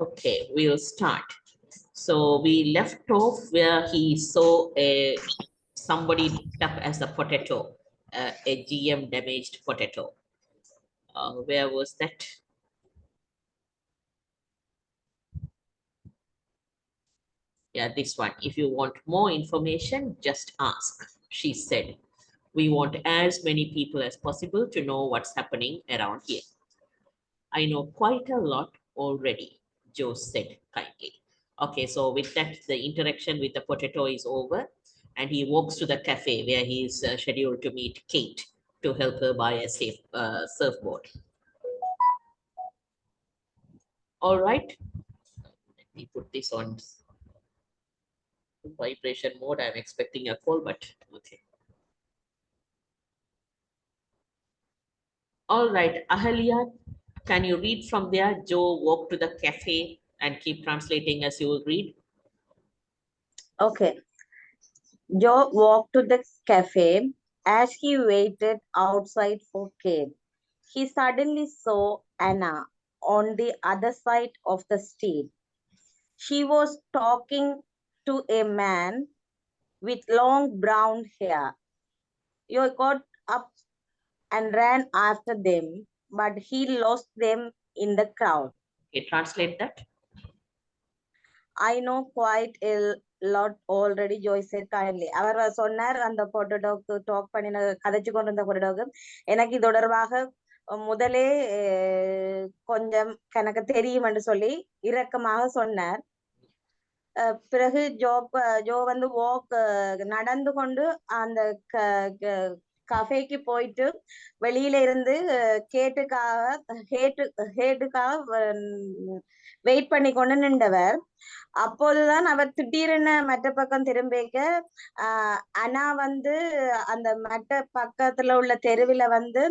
Okay, we'll start. So we left off where he saw somebody stuck as a potato, a GM damaged potato. Where was that? Yeah, this one. If you want more information, just ask, she said. We want as many people as possible to know what's happening around here. I know quite a lot already, Joe said kindly. Okay, so with that, the interaction with the potato is over, and he walks to the cafe where he is scheduled to meet Kate to help her buy a safe surfboard. All right, let me put this on vibration mode. I'm expecting a call, but okay. All right, Ahalia, can you read from there? Joe walked to the cafe and keep translating as you will read. Okay. Joe walked to the cafe. As he waited outside for Kate, he suddenly saw Anna on the other side of the street. She was talking to a man with long brown hair. Joe got up and ran after them, but he lost them in the crowd. Okay, translate that. I know quite a lot already, Joy said kindly. அவர் சொன்னார் அந்த போட்டோக்கு talk பண்ணின கதைச்சு கொண்டு வந்த போட்டோக்கு எனக்கு இது தொடர்பாக முதலே கொஞ்சம் எனக்கு தெரியும் என்று சொல்லி இரக்கமாக சொன்னார். பிறகு ஜோ வந்து நடந்து கொண்டு அந்த கஃபேக்கு போயிட்டு வெளியில இருந்து கேட்டுக்காக வெயிட் பண்ணி கொண்டு நின்றவர். அப்போதுதான் அவர் திடீரென மற்ற பக்கம் திரும்பிக்க அனா வந்து அந்த மற்ற பக்கத்துல உள்ள தெருவில வந்து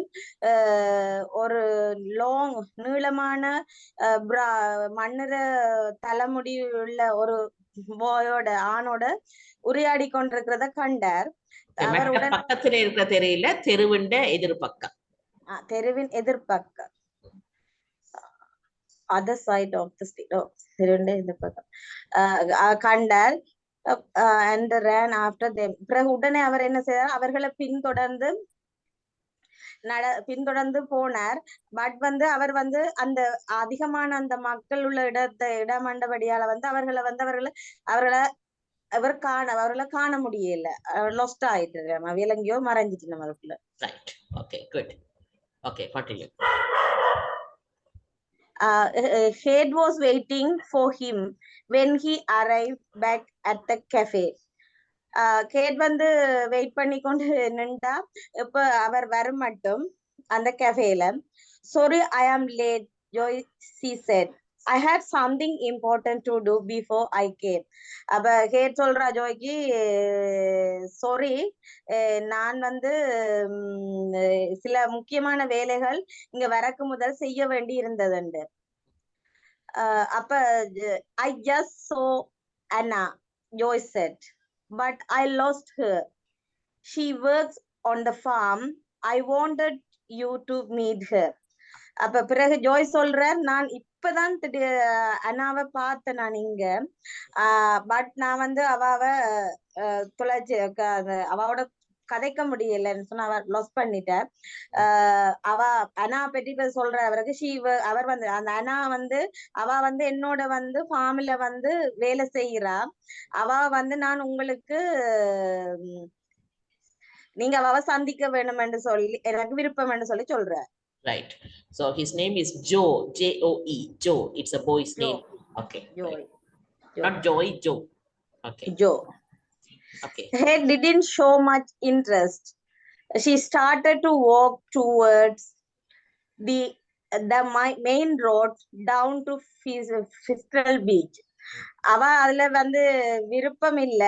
ஒரு நீளமான மண்ணுற தலைமுடி உள்ள ஒரு ஆணோட உரையாடி கொண்டிருக்கிறத கண்டார். பக்கத்துல இருக்கிற தெருவில தெருவின் எதிர்பக்கம் தெருவின் எதிர்பக்கம் other side of the street. தெருவின் எதிர்பக்கம் கண்டார். and ran after them. பிறகு உடனே அவர் என்ன செய்தார், அவர்களை பின்தொடர்ந்து போனார். பட் வந்து அவர் வந்து அந்த அதிகமான அந்த மக்கள் உள்ள இடமண்டபடியால வந்து அவர்களை காண முடியல. லொஸ்ட் ஆயிட்டு விலங்கியோ மறைஞ்சிட்டு நம்மளுக்குள்ள. Right. Okay, good. Okay, continue. Head was waiting for him when he arrived back at the cafe. Kate வந்து வெயிட் பண்ணி கொண்டு நின்றா. இப்ப அவர் வரும் மட்டும் அந்த கஃபேல. Sorry, I am late, Joy, she said. I had something important to do before I came. அப்ப கேட் சொல்றா ஜோய்க்கு, சாரி, நான் வந்து சில முக்கியமான வேலைகள் இங்க வரக்கு முதல் செய்ய வேண்டி இருந்ததுண்டு. அப்ப I just saw Anna, Joy said, but I lost her. She works on the farm. I wanted you to meet her. அப்ப பிறகு ஜோய் சொல்றார், நான் இப்பதான் அண்ணாவை பார்த்தேன் நான் இங்க. பட் நான் வந்து அவாவை தொலைச்சு அவாவோட கதைக்க முடியலன்னு சொன்ன அவர் லாஸ் பண்ணிட்டார். அவ அண்ணா பற்றி சொல்ற அவருக்கு அவர் வந்து அந்த அண்ணா வந்து அவ வந்து என்னோட வந்து ஃபார்ம்ல வந்து வேலை செய்யறா. அவ வந்து நான் உங்களுக்கு நீங்க அவ சந்திக்க வேணும் என்று சொல்லி எனக்கு விருப்பம் என்று சொல்லி சொல்ற. Right. So his name is Joe, J-O-E, Joe. It's a boy's Joe. name. Okay. Joy. Right. Not Joy, Joe. Okay. Joe. Okay. Head didn't show much interest. She started to walk towards the main road down to Fiscal Beach. அவ அதுல வந்து விருப்பம் இல்ல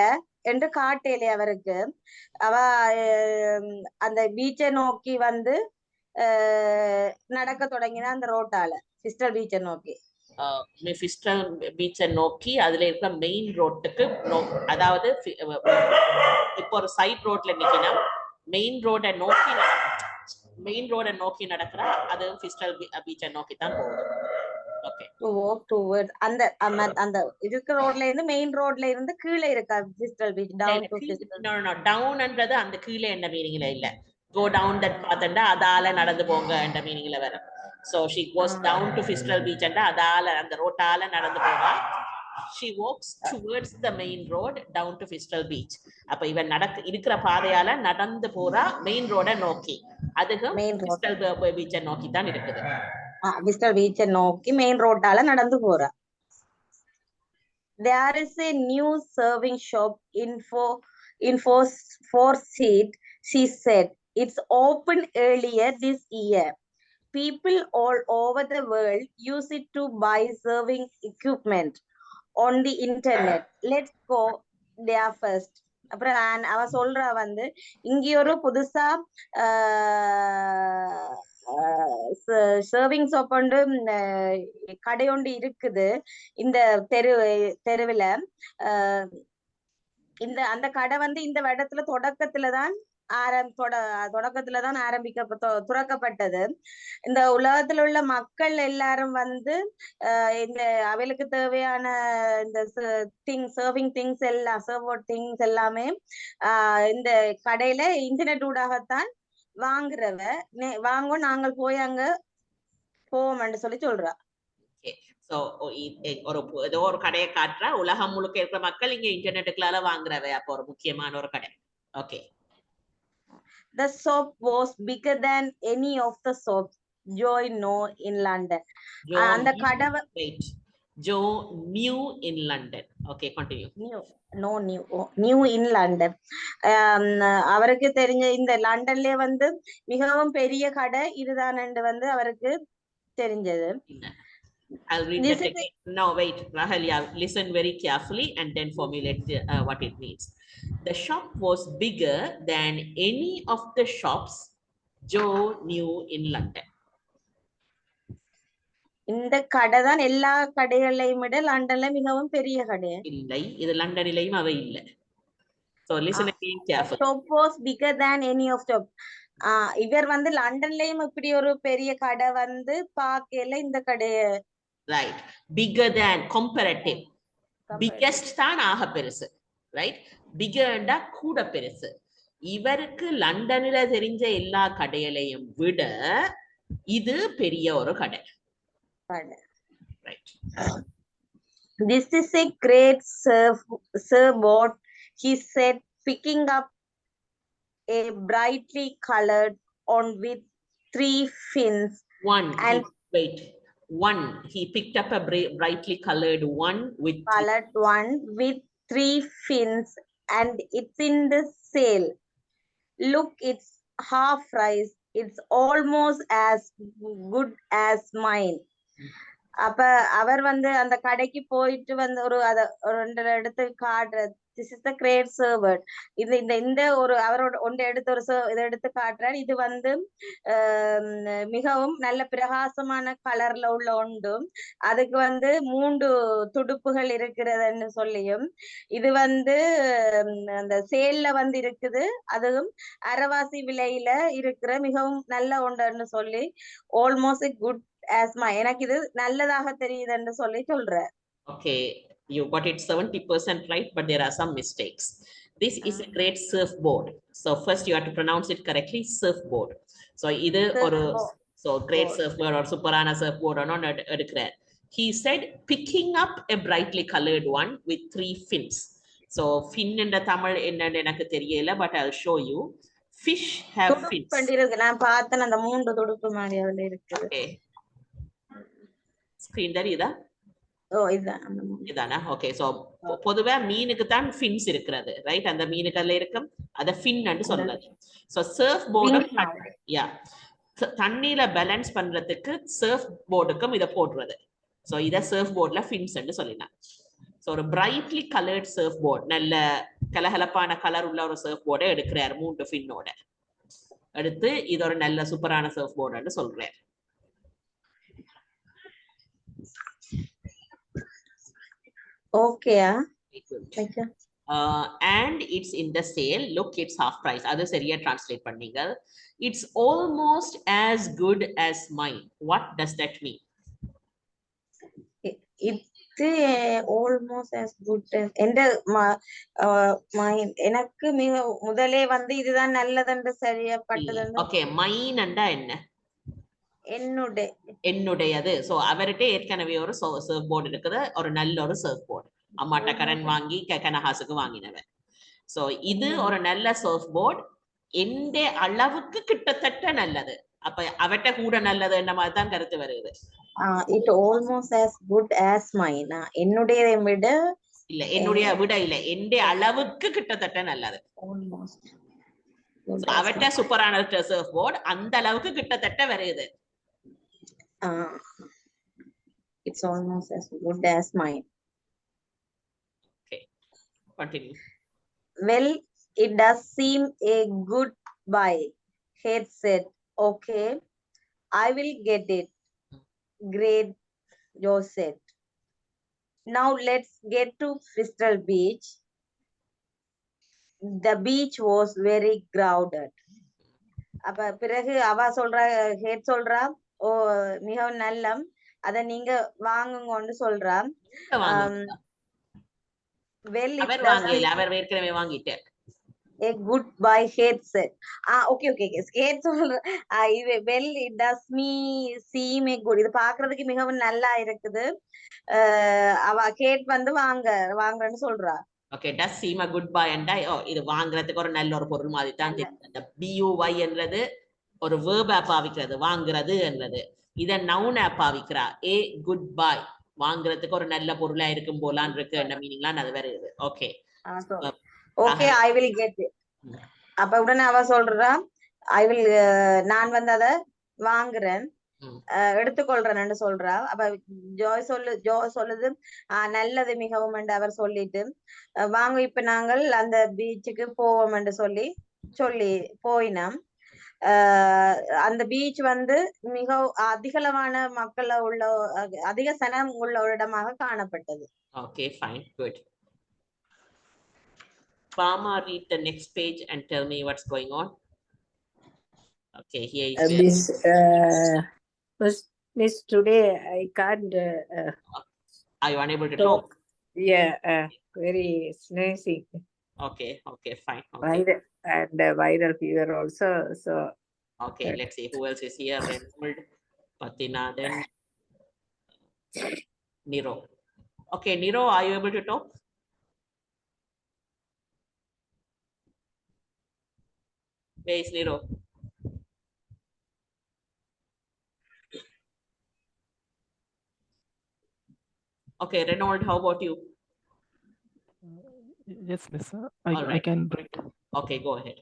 என்று காட்டேலே அவருக்கு. அவ அந்த பீச்சை நோக்கி வந்து நடக்க தொடங்கினா அந்த ரோட்டால ஃபிஸ்டல் பீச்சை நோக்கி. ஃபிஸ்டல் பீச்சை நோக்கி அதுல இருக்கிற மெயின் ரோட்டுக்கு அதாவது இப்போ ஒரு சைட் ரோட்ல நிக்கினா மெயின் ரோட நோக்கி நடக்கிறா. அது ஃபிஸ்டல் பீச்சை நோக்கி தான் போகுது. Okay. To walk towards அந்த இருக்கிற ரோட்ல இருந்து மெயின் ரோட்ல இருந்து கீழே இருக்கா pistol beach down to pistol No, no, no. Downன்றது அந்த கீழே என்ற மீனிங்ல இல்ல. Go down that path and அதால நடந்து போங்க என்ற மீனிங்ல வரும். So she goes down to Fistral Beach and அதால அந்த ரோட்டால நடந்து போவா. She walks towards the main road down to Fistral Beach. அப்ப இவன் இருக்கிற பாதையால நடந்து போறா மெயின் ரோட நோக்கி. அதுக்கும் Fistral Beach நோக்கி தான் இருக்குது. Fistral Beach நோக்கி மெயின் ரோட்டால நடந்து போறா. There is a new serving shop in Fourth Street, she said. It's opened earlier this year. People all over the world use it to buy serving equipment on the internet. Let's go there first. அப்புறம் அவ சொல்றா வந்து இங்க ஒரு புதுசா serving soap ஒன்று கடை ஒன்று இருக்குது இந்த தெருவுல அந்த கடை வந்து இந்த இடத்துல தொடக்கத்துலதான் துறக்கப்பட்டது. இந்த உலகத்துல உள்ள மக்கள் எல்லாரும் வந்து இந்த அவளுக்கு தேவையான இந்த சர்விங் திங்ஸ் எல்லாம் சர்வ் திங்ஸ் எல்லாமே இந்த கடையில இன்டர்நெட் ஊடாகத்தான் வாங்க நாங்கள் போய் அங்க போவோம்னு சொல்லி சொல்றா. So ஏதோ ஒரு கடையை காட்டுறா, உலகம் முழுக்க இருக்கிற மக்கள் இங்க இன்டர்நெட்டுக்குள்ளால வாங்குறவ. அப்போ ஒரு முக்கியமான ஒரு கடை. Okay. The shop was bigger than any of the shops Joe knew in London. And the kadava wait. Joe knew in London. Okay, continue. New in London. அவருக்கு தெரிஞ்ச இந்த லண்டன்ல வந்து மிகவும் பெரிய கடை இதுதானு வந்து அவருக்கு தெரிஞ்சது. I'll read that again. No, wait, Rahel, yeah, listen very carefully and then formulate what it means. The shop was bigger than any of the shops Joe knew in London. இந்த கடை தான் எல்லா கடைகளையும் விட லண்டன்ல மிகவும் பெரிய கடை. இல்லை, இது லண்டனிலேயும் அவை இல்லை. So listen again carefully. The shop was bigger than any of the இவர் வந்து லண்டன்லயும் இப்படி ஒரு பெரிய கடை வந்து பார்க்கல இந்த கடைய. Right, bigger than comparative. Biggest தான் ஆக பெருசு. Right, bigger ண்டா கூட பெருசு. இவருக்கு லண்டன்ல தெரிஞ்ச எல்லா கடைகளையும் விட இது பெரிய ஒரு கடை. Right. This is a great surfboard, he said, picking up a brightly colored one with 3 fins. He picked up a brightly colored one with 3 fins, and it's in the sale. Look, it's half price. It's almost as good as mine. அப்ப அவர் வந்து அந்த கடைக்கு போயிட்டு வந்து ஒரு ரெண்டு இடத்து காட்டுற. This is the great servant. இந்த ஒரு அவரோட ஒன்று இதை எடுத்து காட்டுறார். இது வந்து மிகவும் நல்ல பிரகாசமான கலர்ல உள்ள ஒன்றும் அதுக்கு வந்து 3 துடுப்புகள் இருக்கிறதுன்னு சொல்லியும் இது வந்து அந்த சேல்ல வந்து இருக்குது. அதுவும் அரைவாசி விலையில இருக்கிற மிகவும் நல்ல ஒன்றுன்னு சொல்லி ஆல்மோஸ்ட் குட் as my எனக்கு இது நல்லதாக தெரியுதுன்னு சொல்லி சொல்ற. Okay, you got it 70% right, but there are some mistakes. This is a great surfboard. So first you have to pronounce it correctly, surfboard. So either or great surfboard or superana surfboard or not எடுக்கிற. He said picking up a brightly colored one with 3 fins. So fin என்ற தமிழ் என்னன்னு எனக்கு தெரியல, but I'll show you. Fish have fins. நான் பார்த்தேன் அந்த 3 துடுப்பு மாதிரி அதுல இருக்கு. Okay. Screen தெரியுதா? இதானா? ஓகே. சோ பொதுவா மீனுக்கு தான் ஃபின்ஸ் இருக்கிறது, ரைட்? அந்த மீனுக்கல்ல இருக்கும் அத ஃபின் ன்னு சொல்றது. சோ சர்ஃப் போர்டு தண்ணில பேலன்ஸ் பண்றதுக்கு சர்ஃப் போர்டுக்கும் இத போடுறது. சோ இத சர்ஃப் போர்ட்ல ஃபின்ஸ் ன்னு சொல்லினாங்க. சோ ஒரு பிரைட்லி கலர்ட் சர்ஃப் போர்டு, நல்ல கலகலப்பான கலர் உள்ள ஒரு சர்ஃப் போர்டை எடுக்கிறார் 3 ஃபின்னோட எடுத்து. இது ஒரு நல்ல சூப்பரான சர்ஃப் போர்டுன்னு சொல்றார். Okay. And it's in the sale. Look, it's half price. Adu seriya translate panninga. It's almost as good as mine. What does that mean? இது ஆல்மோஸ்ட் as good as என்ற எனக்கு மிக முதலே வந்து இதுதான் நல்லதென்று சரியப்பட்டது ஓகே மைனண்டா என்ன என்னுடைய என்னுடையது சோ அவர்கிட்ட ஏற்கனவே ஒரு சர்வ் போர்டு இருக்குது ஒரு நல்ல ஒரு சர்வ் போர்டு அம்மாட்ட கடன் வாங்கி கனஹாசுக்கு வாங்கினவன் சோ இது ஒரு நல்ல சர்வ் போர்டு எந்த அளவுக்கு கிட்டத்தட்ட நல்லது அப்ப அவட்ட கூட நல்லது என்ன மாதிரி தான் கருத்து வருது it almost as good as mine என்னுடையதை விட இல்ல என்னுடைய விட இல்ல எந்த அளவுக்கு கிட்டத்தட்ட நல்லது almost அவட்ட சூப்பரான சர்வ் போர்டு அந்த அளவுக்கு கிட்டத்தட்ட வருது it's almost as good as mine. Okay, continue. Well, it does seem a good buy. Head said, okay, I will get it. Great, Joe said. Now let's get to Bristol Beach. The beach was very crowded. அப்ப பிறகு அவ சொல்ற head சொல்றா ஓ மிகவும் நல்லம் அத நீங்க வாங்குங்கன்னு சொல்றா அவர் ஏற்கனவே வாங்கிட்டார் a good buy head said okay head சொல்ற இது well it does me seem a good இது பாக்குறதுக்கு மிகவும் நல்லா இருக்குது அவ ஹெட் வந்து வாங்குறேன்னு சொல்றா okay does seem a good buy and இது வாங்குறதுக்கு ஒரு நல்ல ஒரு பொருள் மாதிரி தான் தெரியும் அந்த buy என்றது ஒரு verb பாவிக்கிறது வாங்குறது என்றது இத noun பாவிக்கிறா a good buy வாங்குறதுக்கு ஒரு நல்ல பொருளா இருக்கும் போலான் இருக்கு என்ன மீனிங்லாம் அது வருது okay okay I will get it அப்ப உடனே அவ சொல்றா ஐ வில் நான் வந்து அத வாங்குறேன் எடுத்துக்கொள்றேன்னு சொல்றா அப்ப ஜோ சொல்லுது நல்லது மிகவும் என்று அவர் சொல்லிட்டு வாங்க இப்ப நாங்கள் அந்த பீச்சுக்கு போவோம் என்று சொல்லி போயினோம் அந்த பீச் வந்து மிக அதிகளவான மக்கள் உள்ள அதிக சனம் உள்ள ஒரு இடமாக காணப்பட்டது okay fine good Pama read the next page and tell me what's going on okay here is Miss today I can't are you unable to talk yeah very sneezing okay fine okay. And viral fever also so okay let's see who else is here Renold Patina then Niro okay Niro are you able to talk where is Niro okay Renold how about you yes miss I can read okay go ahead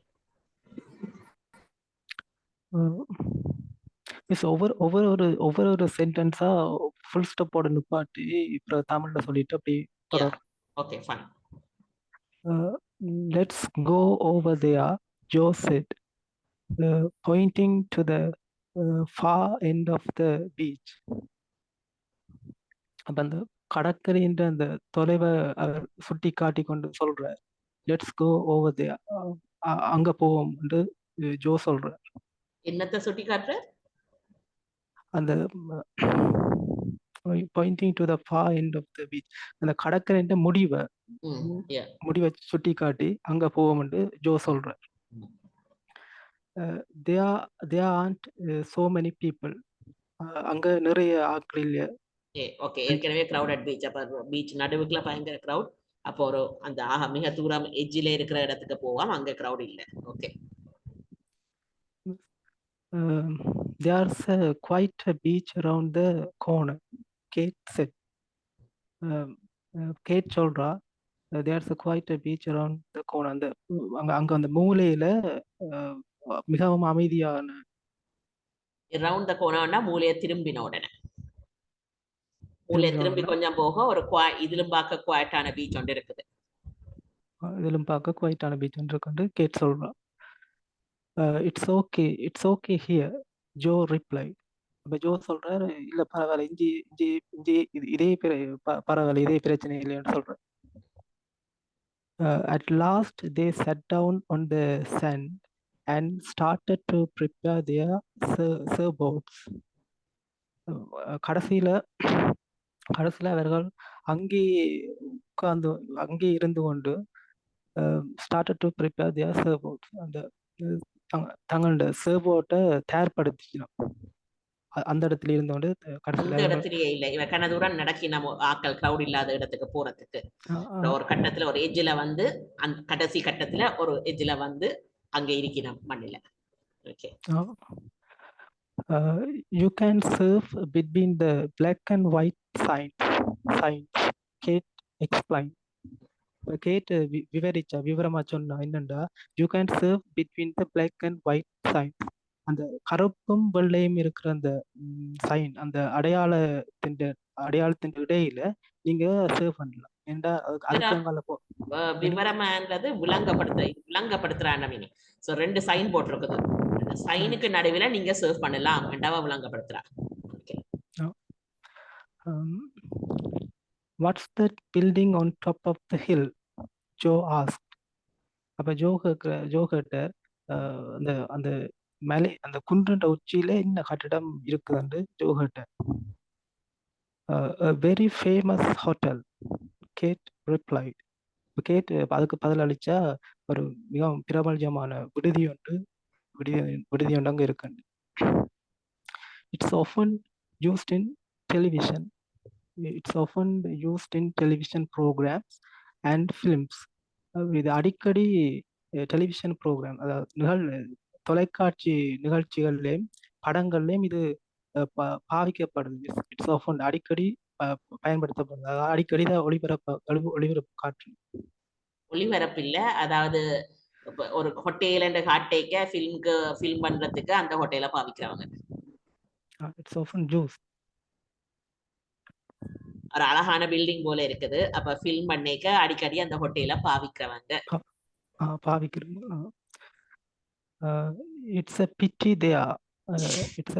miss ஒவ்வொரு ஒரு சென்டென்ஸா full ஸ்டாப்போட நிப்பாட்டி இப்போ தமிழ்ல சொல்லிட்டு அப்படி தொடரும் okay fine let's go over there Joe said pointing to the far end of the beach அப்ப அந்த கடற்கரைன்ற அந்த தொலைவை அவர் சுட்டி காட்டி கொண்டு சொல்றார் லெட்ஸ் கோ ஓவர் தேர் அங்க போவோம் என்று ஜோ சொல்றார் என்னத்தை சுட்டி காட்டுற அந்த pointing to the far end of the beach அந்த கடற்கரைன்ற முடிவை சுட்டி காட்டி அங்க போவோம் என்று ஜோ சொல்றார் there aren't so many people அங்க நிறைய ஆட்கள் இல்ல ஓகே ஏற்கனவே crowded beach அப்ப பீச் நடுவுக்குள்ள பயங்கர crowd அப்போ ஒரு அந்த மிக தூரம் எட்ஜில இருக்கிற இடத்துக்கு போவோம் அங்க crowd இல்ல okay there's quite a beach around the corner Kate said Kate சொல்றா there's quite a beach around the corner அந்த அங்க அந்த மூலையில மிகவும் அமைதியான around the corner னா மூலையை திரும்பின உடனே மூலையை திரும்பி கொஞ்சம் போக ஒரு இதிலும் பார்க்க குவாய்ட்டான பீச் ஒன்று இருக்குது இதிலும் பார்க்க குவாய்ட்டான பீச் ஒன்று இருக்கு கேட் சொல்றா it's okay here Joe replied அப்ப ஜோ சொல்றாரு இல்ல பரவாயில்ல இஞ்சி இதே பரவாயில்ல இதே பிரச்சனை இல்லைன்னு சொல்ற at last they sat down on the sand and started to prepare their sailboats கடைசியில கடைசியில் அவர்கள் அங்கே உட்கார்ந்து அங்கே இருந்து கொண்டு started to prepare their servos. அந்த தங்களோட servoட்டை தயார்படுத்திக்கணும். அந்த இடத்துல இருந்து கொண்டு கடைசியில் அந்த இடத்துலயே இல்ல இவ கனதூரம் நடக்கி நம்ம ஆக்கள் கிரௌட் இல்லாத இடத்துக்கு போறதுக்கு ஒரு கட்டத்துல ஒரு எஜ்ஜில வந்து அந்த கடைசி கட்டத்துல ஒரு எஜ்ஜில வந்து அங்க இருக்கிற மண்ணில. Okay. You can surf between the black and white signs. Kate explained. Kate விவரமா சொன்னா என்னண்டா you can surf between the black and white signs. அந்த கருப்பும் வெள்ளையும் இருக்கிற அந்த சைன் அந்த அடையாளத்தின் இடையில நீங்க சர்வ் பண்ணலாம். ஏண்டா அதுக்கு விவரமான்றது விளங்கப்படுத்துறான் மீனிங். சோ 2 சைன் போட்டிருக்குது. சைனுக்கு நடுவுல நீங்க சர்வ் பண்ணலாம் என்றாவா விளங்கப்படுத்துறா. Okay. What's that building on top of the hill? Joe asked. அப்ப ஜோ கேட்ட அந்த மலை அந்த குன்றுன்ற உச்சியில என்ன கட்டிடம் இருக்குதுன்னு ஜோ கேட்ட. A very famous hotel, Kate replied. Kate அதுக்கு பதிலளிச்சா ஒரு மிகவும் பிரபலமான விடுதி ஒன்று அங்க இருக்கு. It's often used in television. It's often used in television programs and films. இது அடிக்கடி டெலிவிஷன் ப்ரோக்ராம் அதாவது தொலைக்காட்சி நிகழ்ச்சிகள்லையும் படங்கள்லையும் இது பாவிக்கப்படுது. இட்ஸ் ஆஃபன் அடிக்கடி பயன்படுத்தப்படுது. அதாவது அடிக்கடி தான் ஒளிபரப்பு காற்று ஒளிபரப்பு இல்ல. அதாவது ஒரு ஹோட்டல் என்ற காட்டைக்க ஃபில்ம் பண்றதுக்கு அந்த ஹோட்டலை பாவிக்கிறவங்க. It's often use. ஒரு அழகான பில்டிங் போல இருக்குது. அப்ப ஃபில்ம் பண்ணேக்க அடிக்கடி அந்த ஹோட்டலை பாவிக்கிறவங்க. It's a pity they are. It's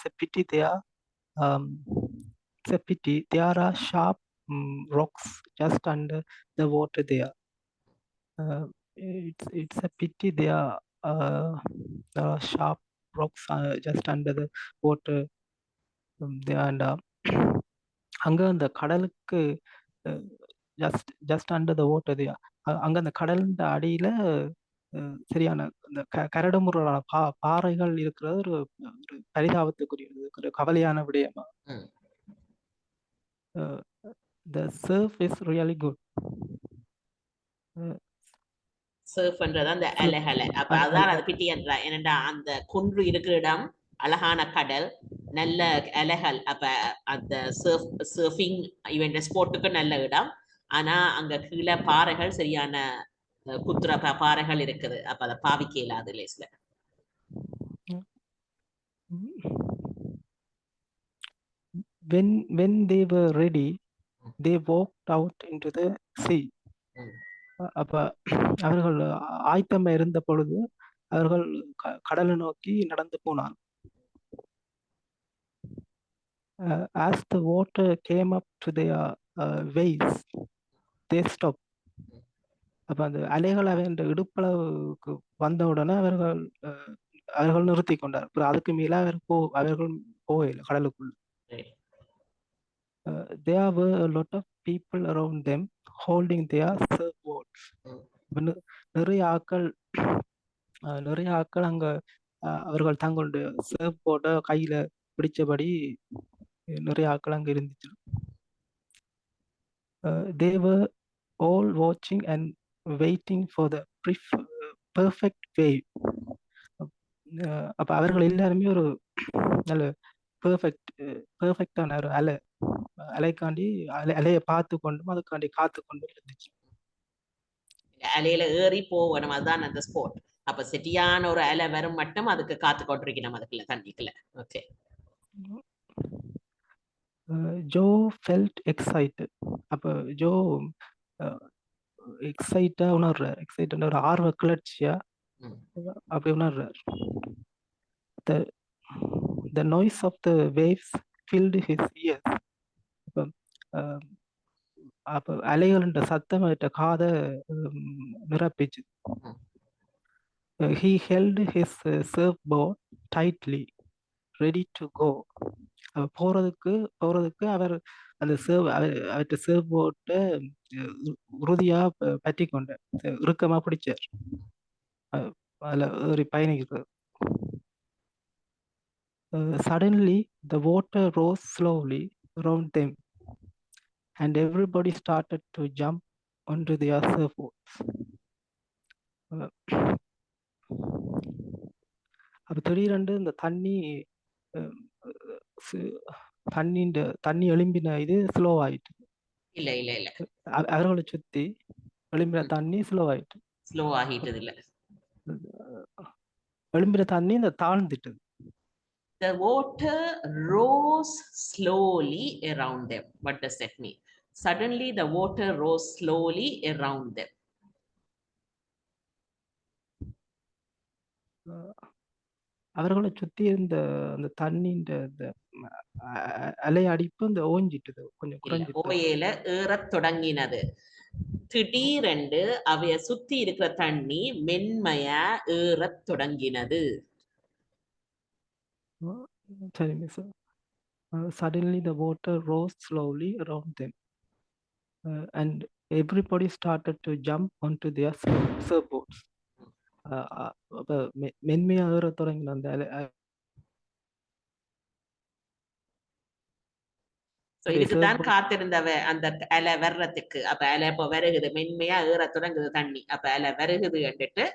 a pity they are. It's a pity there are sharp rocks just under the water there. It's a pity there are sharp rocks just under the water there and அங்க அந்த கடலுக்கு just under the water there. அங்க அந்த கடலின் அடியில சரியான இந்த கரடுமுரடான பாறைகள் இருக்கிறது ஒரு பரிதாபத்துக்குரியது, ஒரு கவலையான விடயமா. The surf is really good. சர்ஃப்ன்றது அந்த அலைகளை. அப்ப அதான் அது பிட்டி என்றா. ஏனென்றா அந்த குன்று இருக்கிற இடம் அழகான கடல், நல்ல அலைகள். அப்ப அந்த சர்ஃபிங் இவன் ஸ்போர்ட்டுக்கு நல்ல இடம். ஆனா அங்க கீழே பாறைகள் சரியான குத்துற பாறைகள் இருக்குது. அப்ப அதை பாவிக்க இல்லாத லேஸ்ல. When they were ready, they walked out into the sea. அப்ப அவர்கள் ஆயத்தமா இருந்த பொழுது அவர்கள் கடலை நோக்கி நடந்து போனார். As the water came up to their waist, they stopped. அப்ப அந்த அலைகள் அவன் இடுப்பளவுக்கு வந்த உடனே அவர்கள் நிறுத்தி கொண்டார். அதுக்கு மேல அவர்கள் போகல கடலுக்குள்ள. There were a lot of people around them holding their surfboards. நிறைய ஆட்கள் அங்க அவர்கள் தங்களுடைய சர்ஃப் போர்டை கையில பிடிச்சபடி நிறைய ஆட்கள் அங்க இருந்துச்சு. They were all watching and waiting for the perfect wave. அப்ப அவர்கள் எல்லாருமே ஒரு நல்ல பெர்ஃபெக்டான ஒரு அலைக்காண்டி அலையை பார்த்து கொண்டும் அதுக்காண்டி காத்து கொண்டும் இருந்துச்சு. அலையில ஏறி போகணும், அதுதான் அந்த ஸ்போர்ட். அப்ப செட்டியான ஒரு அலை வரும் மட்டும் அதுக்கு காத்து கொண்டிருக்கணும் அதுக்குள்ள தண்ணிக்குள்ள. ஓகே. Joe felt excited. அப்ப ஜோ எக்ஸைட்டா உணர்றார். எக்ஸைட்டட் ஒரு ஆர்வ கிளர்ச்சியா அப்படி உணர்றார். The noise of the waves filled his ears. அப்ப அலைகளின் சத்தம் காதை நிரப்பிச்சு. He held his surfboard tightly, ready to go. போறதுக்கு அவர் அந்த அவர்கிட்ட சேவ் போட்டு உறுதியா பற்றி கொண்டார், இறுக்கமா பிடிச்சார். அதுல ஒரு பயணிக்கிறது. Suddenly the water rose slowly around them and everybody started to jump onto their surfboards. அப்ப திடீரென்று இந்த தண்ணி எழும்பின இது ஸ்லோ ஆயிட்டு. இல்ல இல்ல இல்ல அவர்களை சுத்தி எழும்பின தண்ணி ஸ்லோ ஆயிட்டு. ஸ்லோ ஆகிட்டது இல்ல. எழும்பின தண்ணி இந்த தாழ்ந்துட்டது. The water rose slowly around them. What does that mean? Suddenly the water rose slowly around them. அவர்களை சுத்தி இருந்த அந்த தண்ணின்ற அலை அடிப்பு இந்த ஓஞ்சிட்டது, கொஞ்சம் குறைஞ்சிட்டு. ஓயேல ஏறத் தொடங்கினது. திடீரென்று அவைய சுத்தி இருக்கிற தண்ணி மென்மையா ஏறத் தொடங்கினது. சரி miss. Suddenly the water rose slowly around them and everybody started to jump onto their surfboards. மென்மையா ஏற தொடங்கின அந்த இதுக்குதான் காத்திருந்தவ அந்த அலை வர்றதுக்கு. அப்ப அலை இப்ப வருகுது, மென்மையா ஏற தொடங்குது தண்ணி. அப்ப அலை வருகுது கண்டுட்டு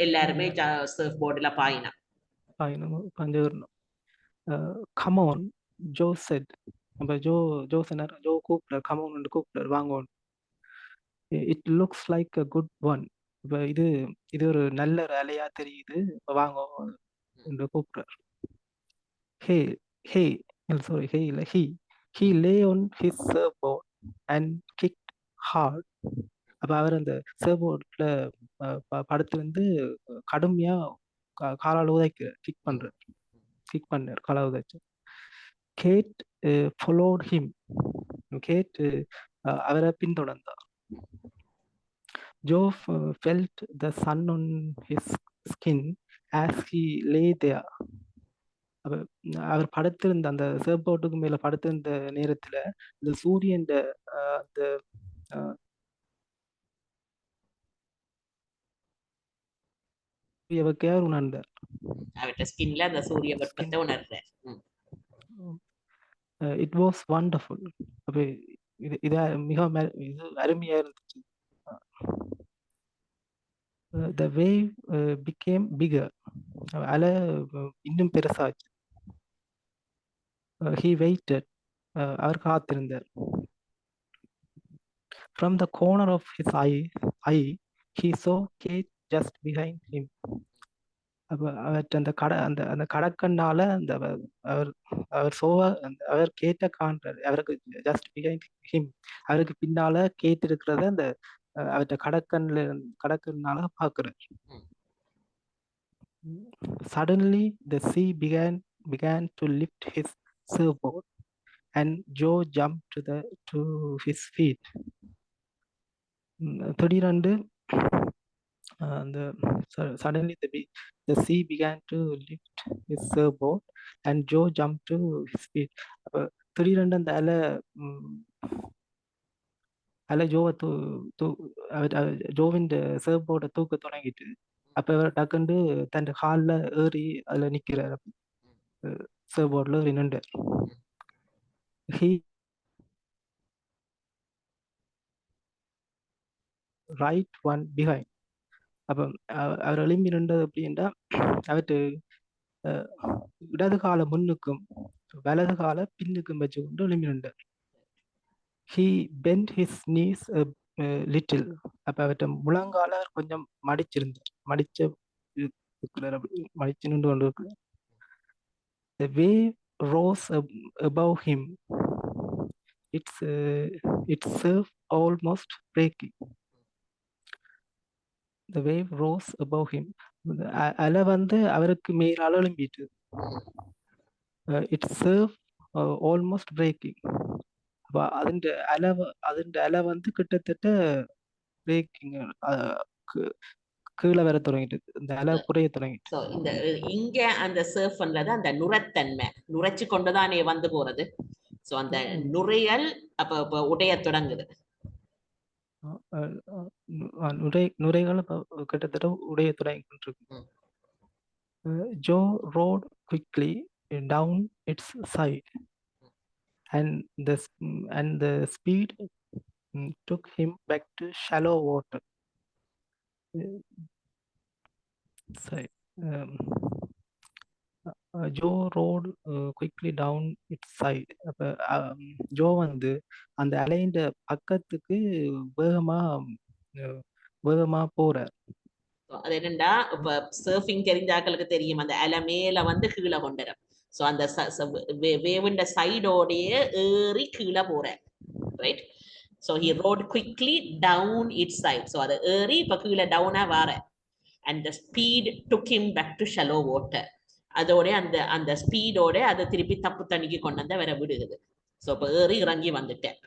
எல்லாருமே சர்ஃப் போர்டுல பாயினம். Come on, Joe said. அப்ப ஜோ கூப்பிட்டார், come on கூப்பிட்டார், வாங்க. It looks like a good one. இப்ப இது ஒரு நல்ல ஒரு அலையா தெரியுது, வாங்க என்று கூப்பிட்டார். He lay on his surfboard and kicked hard. அப்ப அவர் அந்த சர்ஃபோர்ட்ல படுத்திருந்து கடுமையா காலால் உதைக்க கிக் பண்ணார், காலால் உதைச்சு. Kate followed him. Kate அவரை பின்தொடர்ந்தார். Joe felt the sun on his skin as he lay there. அவர் படுத்திருந்த அந்த சர்ஃபோர்டுக்கு மேல படுத்திருந்த நேரத்துல இந்த சூரியன் அந்த உணர்ந்தார். அவர்ட்ட ஸ்கின்ல அந்த சூரிய வெப்பத்தை உணர்றார். It was wonderful. அப்ப இது மிக அருமையா இருந்துச்சு. The wave became bigger. அலை இன்னும் பெருசாச்சு. He waited. அவர் காத்திருந்தார். From the corner of his eye, he saw Kate just behind him. அவர்கிட்ட அந்த கடக்கண்ணால அவர் கேட்ட காண்றாரு. அவருக்கு ஜஸ்ட் பிஹைண்ட் ஹிம், அவருக்கு பின்னால கேட் இருக்கிறத அந்த அவர்கிட்ட கடக்கண்ணால பாக்குறாரு. Suddenly the sea began to lift his surfboard and Joe jumped to his feet. திடீரென்று suddenly the sea began to lift his surfboard and Joe jumped to his feet. அப்ப திடீரென்று அந்த அலை ஜோவின் சர்ஃபோர்டை தூக்க தொடங்கிட்டு, அப்ப அவர் டக்குண்டு தன் காலில் ஏறி அதுல நிக்கிறார். சர்ஃபோர்ட்ல ஏறி நின்றார். Right one behind. அப்ப அவர் எழும்பி நின்றது அப்படின்னா அவற்று இடது கால முன்னுக்கும் வலது கால பின்னுக்கும் வச்சு கொண்டு எழும்பி நின்றார். He bent his knees a little. அப்ப அவற்றை முழங்கால கொஞ்சம் மடிச்சு நின்று கொண்டு இருக்கிறார். The wave rose above him. Its surf almost breaking. The wave rose above him. அலை அவருக்கு மேலால எழும்பிட்டு. Its surf almost breaking. അതിന്റെ அலை கிட்டத்தட்ட பிரேக்கிங் கீழே வர தொடங்கிட்டு இந்த அலை குறைய தொடங்கிட்டு. ஸோ இந்த இங்க அந்த சர்ஃப் பண்றது அந்த நுரத்தன்மை நுரைச்சு கொண்டுதானே வந்து போறது. ஸோ அந்த நுரையல் அப்ப உடைய தொடங்குது. நுரைகள் கிட்டத்தட்ட உடைய தொடங்கி கொண்டிருக்கு. Joe rode quickly down its side and the speed took him back to shallow water. Joe rode quickly down its side. அப்போ ஜோ வந்து அந்த அலையின் பக்கத்துக்கு வேகமா போறார். அது என்னண்டா இப்ப சர்ஃபிங் தெரிஞ்சாக்களுக்கு தெரியும் அந்த அலை மேல வந்து கீழே கொண்டுரும். ஸோ அந்த வேவுண்ட சைடோடையே ஏறி கீழே போறார். Right. So he rode quickly down its side. So அதை ஏறி இப்ப கீழே டவுனா வார. And the speed took him back to shallow water. அதோட அந்த ஸ்பீடோட அதை திருப்பி தப்பு தண்ணிக்கு கொண்டு வந்து வர விடுகிறது. ஸோ இப்போ ஏறி இறங்கி வந்துட்டேன்.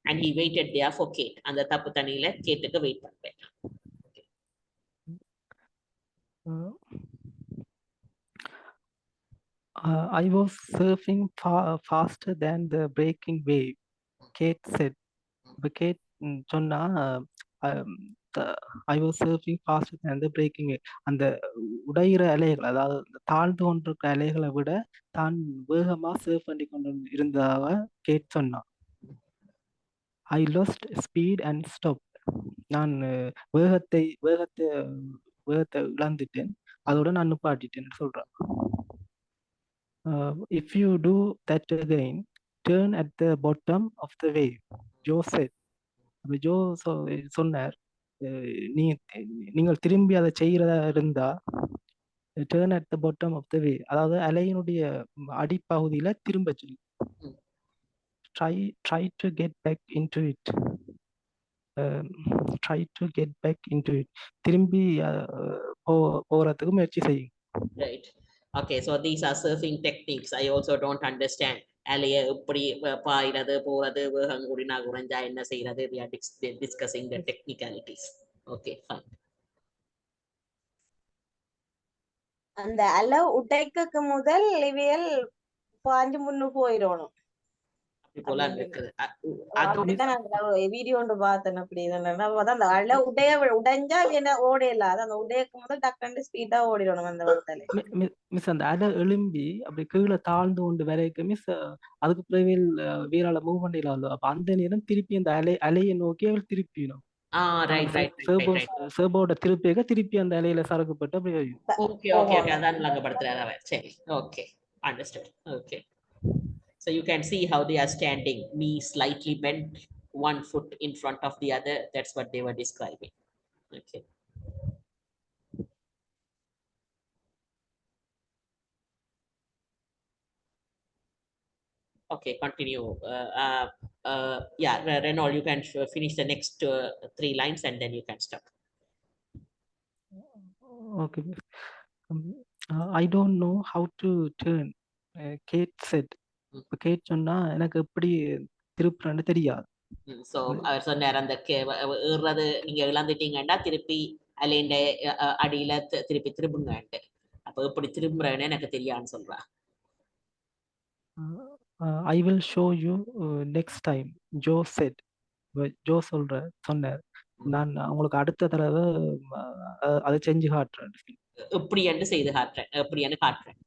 And he waited there for Kate. அந்த தப்பு தண்ணியில கேட்டுக்கு வெயிட் பண்ணேன். I was surfing faster than the breaking wave, Kate said. But Kate சொன்னா I was surfing faster than the breaking wave. அந்த உடையிற அலைகள், அதாவது தாழ்ந்து கொண்டிருக்கிற அலைகளை விட தான் வேகமா சர்ஃப் பண்ணி கொண்டு இருந்ததாக கேட் சொன்னான். I lost speed and stopped. நான் வேகத்தை இழந்துட்டேன், அதோட நான் நிப்பாட்டிட்டேன் சொல்றேன். If you do that again, turn at the bottom of the wave, Joe said. Joe சொன்னார், நீங்கள் திரும்பி அதை செய்யறதா இருந்தா turn at the bottom of the wave, அதாவது அலையினுடைய அடிப்பகுதியில திரும்ப சொல்லி try to get back into it. Try to get back into it. திரும்பி போறதுக்கு முயற்சி செய்யுங்க. Right. Okay, so these are surfing techniques. I also don't understand. அலைய எப்படி பாயிறது போறது வேகம் கூடினா குறைஞ்சா என்ன செய்யறது. We are discussing the technicalities. Okay, fine. அந்த அலை உடைக்கு முதல் இவையல் பாஞ்சு முன்னு போயிடணும். வீடியோ ஒன்று பார்த்தேன். அப்படி அந்த அலை உடைஞ்சா என்ன ஓடையில அந்த உடையக்கு முதல் டக்குன்னு ஸ்பீடா ஓடிடணும் அந்த வட்டல. மிஸ் அந்த அலை எழும்பி அப்படி கீழே தாழ்ந்து கொண்டு வரைக்கும் மிஸ் அதுக்கு பிறகு வீரால மூவ் பண்ணிடலாம். அப்ப அந்த நேரம் திருப்பி அந்த அலையை நோக்கி அவள் திருப்பிடும். சர்போட திருப்பி அந்த அலையில சரக்குப்பட்டு அப்படி. ஓகே ஓகே ஓகே, அதான் விளங்கப்படுத்துறாரு. சரி, okay, understood. Okay. So you can see how they are standing, knee slightly bent, one foot in front of the other. That's what they were describing. Okay. Okay, continue. Yeah, Renaud, you can finish the next 3 lines and then you can stop. Okay. I don't know how to turn, Kate said. Kate சொன்னா எனக்கு எப்படி திருப்புறன்னு தெரியாது. So அவர் சொன்னார், அந்த ஏறுறது நீங்க இழந்துட்டீங்கன்னா திருப்பி அலைண்ட அடியில திருப்பி திரும்புங்கன்ட்டு. அப்ப எப்படி திரும்புறேன்னு எனக்கு தெரியாதுன்னு சொல்றா. I will show you next time, Joe said. Joe சொன்னார், நான் உங்களுக்கு அடுத்த தடவை அதை செஞ்சு காட்டுறேன். எப்படி என்று செய்து காட்டுறேன், எப்படி என்று காட்டுறேன்.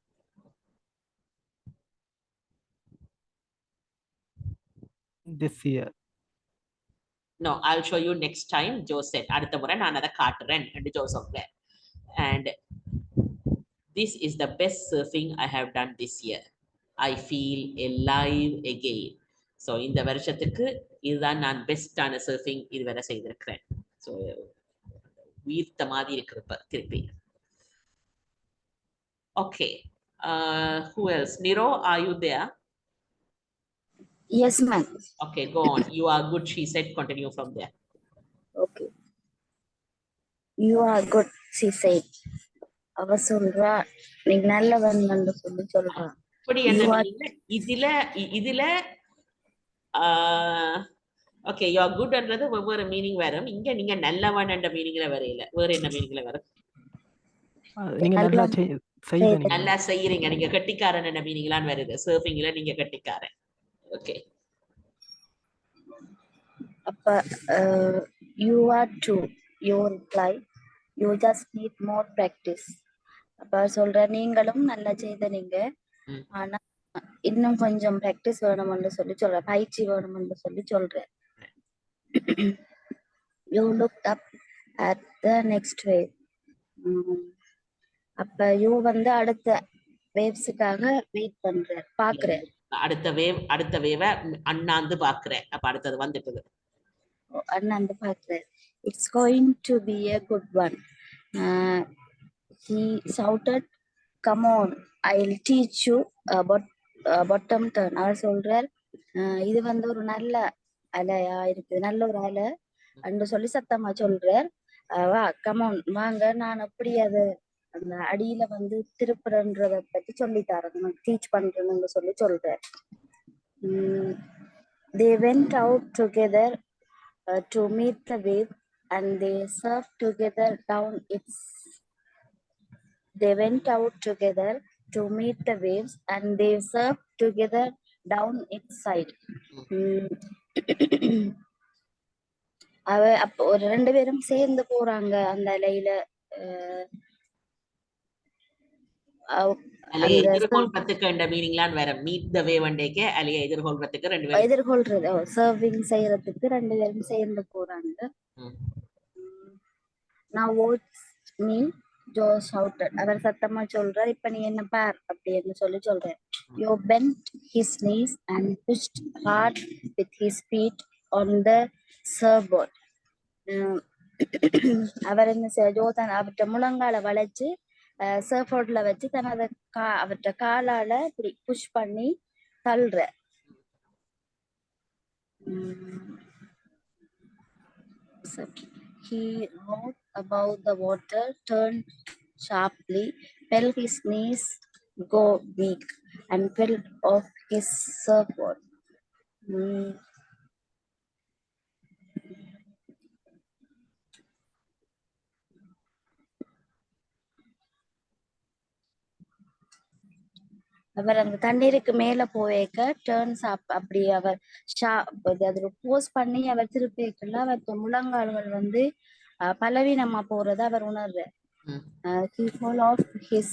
This year. No, I'll show you next time, Joe said. அடுத்த முறை நான் அதை காட்டுறேன் என்று ஜோ சொல்றேன். And this is the best surfing I have done this year. I feel alive again. So இந்த வருஷத்துக்கு இதுதான் நான் பெஸ்டான சர்ஃபிங் இதுவரை செய்திருக்கிறேன். ஸோ உயிர்த்த மாதிரி இருக்கிறப்ப திருப்பி. Okay. Who else? Niro, are you there? Yes, ma'am. Okay, go on. You are good, she said. Continue from there. Okay. You are good, she said. அவ சொல்றா, நீ நல்லவன் என்று சொல்லி சொல்றா. அப்படி என்ன இதுல ஓகே யூ ஆர் குட்ன்றது வெவ்வேறு மீனிங் வரும். இங்க நீங்க நல்லவன் என்ற மீனிங்ல வரையில வேற என்ன மீனிங்ல வரும்? நீங்க நல்லா நல்லா செய்த செய்த நீங்க நல்லா செய்யறீங்க, நீங்க கெட்டிக்காரன் என்ற மீனிங்லாம் வருது. சர்ஃபிங்ல நீங்க கெட்டிக்காரன். ஓகே அப்ப you are true, you reply, you just need more practice. அப்ப சொல்ற நீங்களும் நல்லா செய்த நீங்க, ம். ஆனா இன்னும் கொஞ்சம் பிராக்டிஸ் வேணும்னு சொல்லி சொல்ற, பயிற்சி வேணும்னு சொல்லி சொல்ற. You looked up at the next wave. அப்ப யூ வந்து அடுத்த வேவ்ஸுக்காக வெயிட் பண்ற, பாக்குற. அடுத்த வேவ அண்ணாந்து பாக்குறேன். அப்ப அடுத்தது வந்துட்டுது. அண்ணாந்து பாக்குற. It's going to be a good one. He shouted, come on, I'll teach you about bottom turn. அவர் சொல்றார், இது வந்து ஒரு நல்ல அலையா இருக்கு, நல்ல ஒரு அலை அன்று சொல்லி சத்தமா சொல்றார். வா கமோன் வாங்க, நான் எப்படி அது அந்த அடியில வந்து திருப்புறன்றத பத்தி சொல்லி தரேன், டீச் பண்றேன்னு சொல்லி சொல்றார். They went out together to meet the wave and they surfed together down its. They went out together to meet the waves and they surfed together down its side. அப்போ ஒரு 2 பேரும் சேர்ந்து போறாங்க அந்த அலையில. அலையை எதிர்கொள்றதுக்கு என்ற மீனிங்லாம் வேற. மீட் த வேவ் அண்டேக்கு அலையை எதிர்கொள்றதுக்கு 2 பேரும் எதிர்கொள்றது, சர்விங் செய்யறதுக்கு 2 பேரும் சேர்ந்து போறாங்க. நான் வாட்ச் மீ, ஜோ shouted. அவர் சத்தமா சொல்றார், இப்ப நீ என்ன பார் அப்படின்னு சொல்லி சொல்றார். Joe bent his knees and pushed hard with his feet on the surfboard. அவர் என்ன ஜோ தான் அவற்றை முழங்கால வளைச்சு சர்ஃபோர்ட்ல வச்சு தனது அவற்ற காலால இப்படி புஷ் பண்ணி தள்ளுற. He rode above the water, turned sharply, felt his knees go weak, and fell off his surfboard. அவர் அந்த தண்ணீருக்கு மேல போவேக்க டேர்ன்ஸ் அப்படி அவர் அது போஸ் பண்ணி அவர் திருப்பிக்கல, அவர் முழங்கால்கள் வந்து பலவீனமா போறத அவர் உணர்ற. He fall off his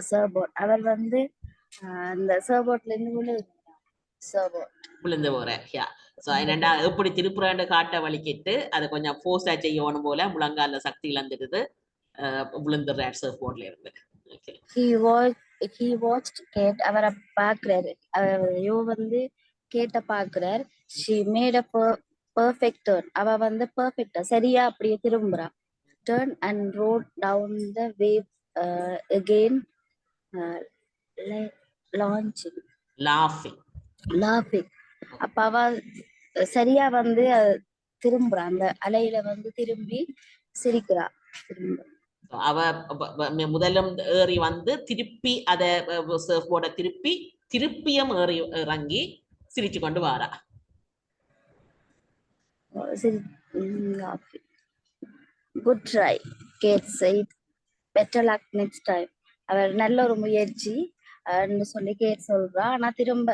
surfboard. அவர் வந்து அந்த சர்போர்ட்ல இருந்து விழுந்து போறேன். சோ என்னண்டா எப்படி திருப்புறாண்டு காட்ட வலிக்கிட்டு அதை கொஞ்சம் போர்ஸா செய்யணும் போல முழங்கால சக்தி இழந்துடுது, விழுந்துடுறார் சர்ஃபோர்ட்ல இருந்து. He watched Kate. அவரை பாக்குறாரு, யோ வந்து கேட்ட பாக்குறார். She made a perfect turn. அவ வந்து பெர்ஃபெக்டா சரியா அப்படியே திரும்புறா. Turn and rode down the wave again, laughing. அப்ப அவ சரியா வந்து திரும்புறா, அந்த அலையில வந்து திரும்பி சிரிக்கிறா. அவ முதலும் ஏறி வந்து திருப்பி அத சர்ஃபோர்ட திருப்பியும் ஏறி இறங்கி சிரிச்சு கொண்டு வாரா. Good try, Kate said. Better luck next time. அவர் நல்ல ஒரு முயற்சி சொல்லி கேட் சொல்றா, ஆனா திரும்ப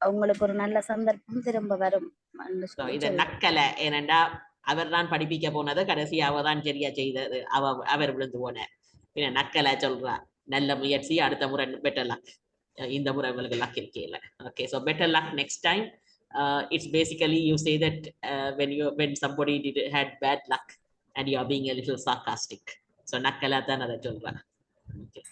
அவங்களுக்கு ஒரு நல்ல சந்தர்ப்பம் திரும்ப வரும். இத நக்கல, ஏனண்டா அவர் தான் படிப்பிக்க போனது, கடைசி அவ தான் சரியா செய்தது, அவர் விழுந்து போனார். பின்ன நக்கல சொல்றா, நல்ல முயற்சி, அடுத்த முறை பெட்டர் லக், இந்த முறை உங்களுக்கு லக் இருக்கல. Okay, so better luck next time. It's basically you say that when somebody had bad luck and you are being a little sarcastic. So Nakkala தான் அத சொல்றா. Okay.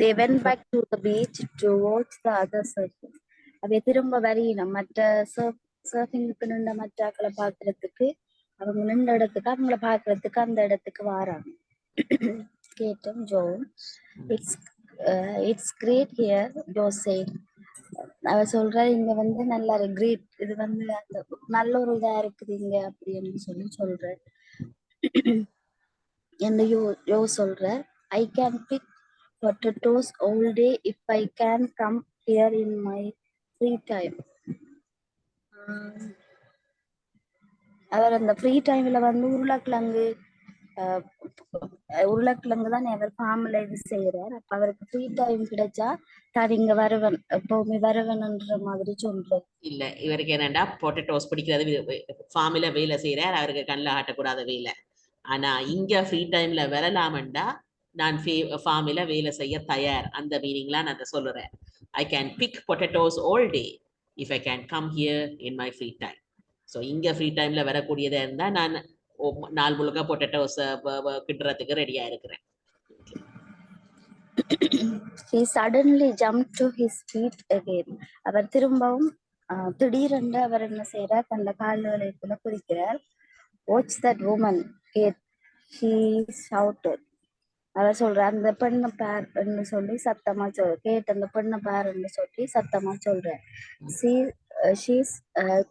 They went back to the beach to watch the other surfers. அவை திரும்ப வரையினம் மற்ற சர்ஃபிங்க்கு நின்ற மற்றாக்களை பாக்குறதுக்கு, அவங்க நின்ற இடத்துக்கு அவங்கள பாக்குறதுக்கு அந்த இடத்துக்கு வாராங்க. கேட்டும் Joe, it's great here, Joe said. அவர் சொல்ற, இங்க வந்து நல்ல ஒரு கிரேட், இது வந்து அந்த நல்ல ஒரு இதா இருக்குது இங்க அப்படின்னு சொல்லி சொல்ற. என்ன யோ சொல்ற, I can pick potatoes all day if I can come here in my free time அவர் அந்த ஃப்ரீ டைம்ல வந்து உருளைக்கிழங்கு தான் அவர் ஃபார்ம்ல இது செய்யறார். அப்ப அவருக்கு ஃப்ரீ டைம் கிடைச்சா தான் இங்க வருவன், எப்பவுமே வருவன்ன்ற மாதிரி சொல்றாரு. இல்ல இவருக்கு என்னண்டா பொட்டேட்டோஸ் பிடிக்கிறது, ஃபார்மில வேலை செய்யறார், அவருக்கு கண்ணில் ஆட்டக்கூடாத வேலை. ஆனா இங்க ஃப்ரீ டைம்ல வரலாமண்டா நான் ஃபார்மில வேலை செய்ய தயார், அந்த மீனிங்ல நான் அதை சொல்லுறேன். I can big potatoes all day if I can come here in my free time. So இங்க ஃப்ரீ டைம்ல வரக்கூடியதா இருந்தா நான் நாள் முழுக்க பொட்டேட்டோஸ் கிட்டுறதுக்கு ரெடியா இருக்கிறேன். He suddenly jumped to his feet again. அவர் திரும்பவும் திடீரென்று அவர் என்ன செய்யறார், தந்த கால்களுக்குள்ள குதிக்கிறார். Watch that woman, Kate, he shouted. அவர் சொல்றார், அந்த பெண்ணை பார் என்று சொல்லி சத்தமா கேட் அந்த பெண்ணை பார் என்று சொல்லி சத்தமா சொல்றார். She's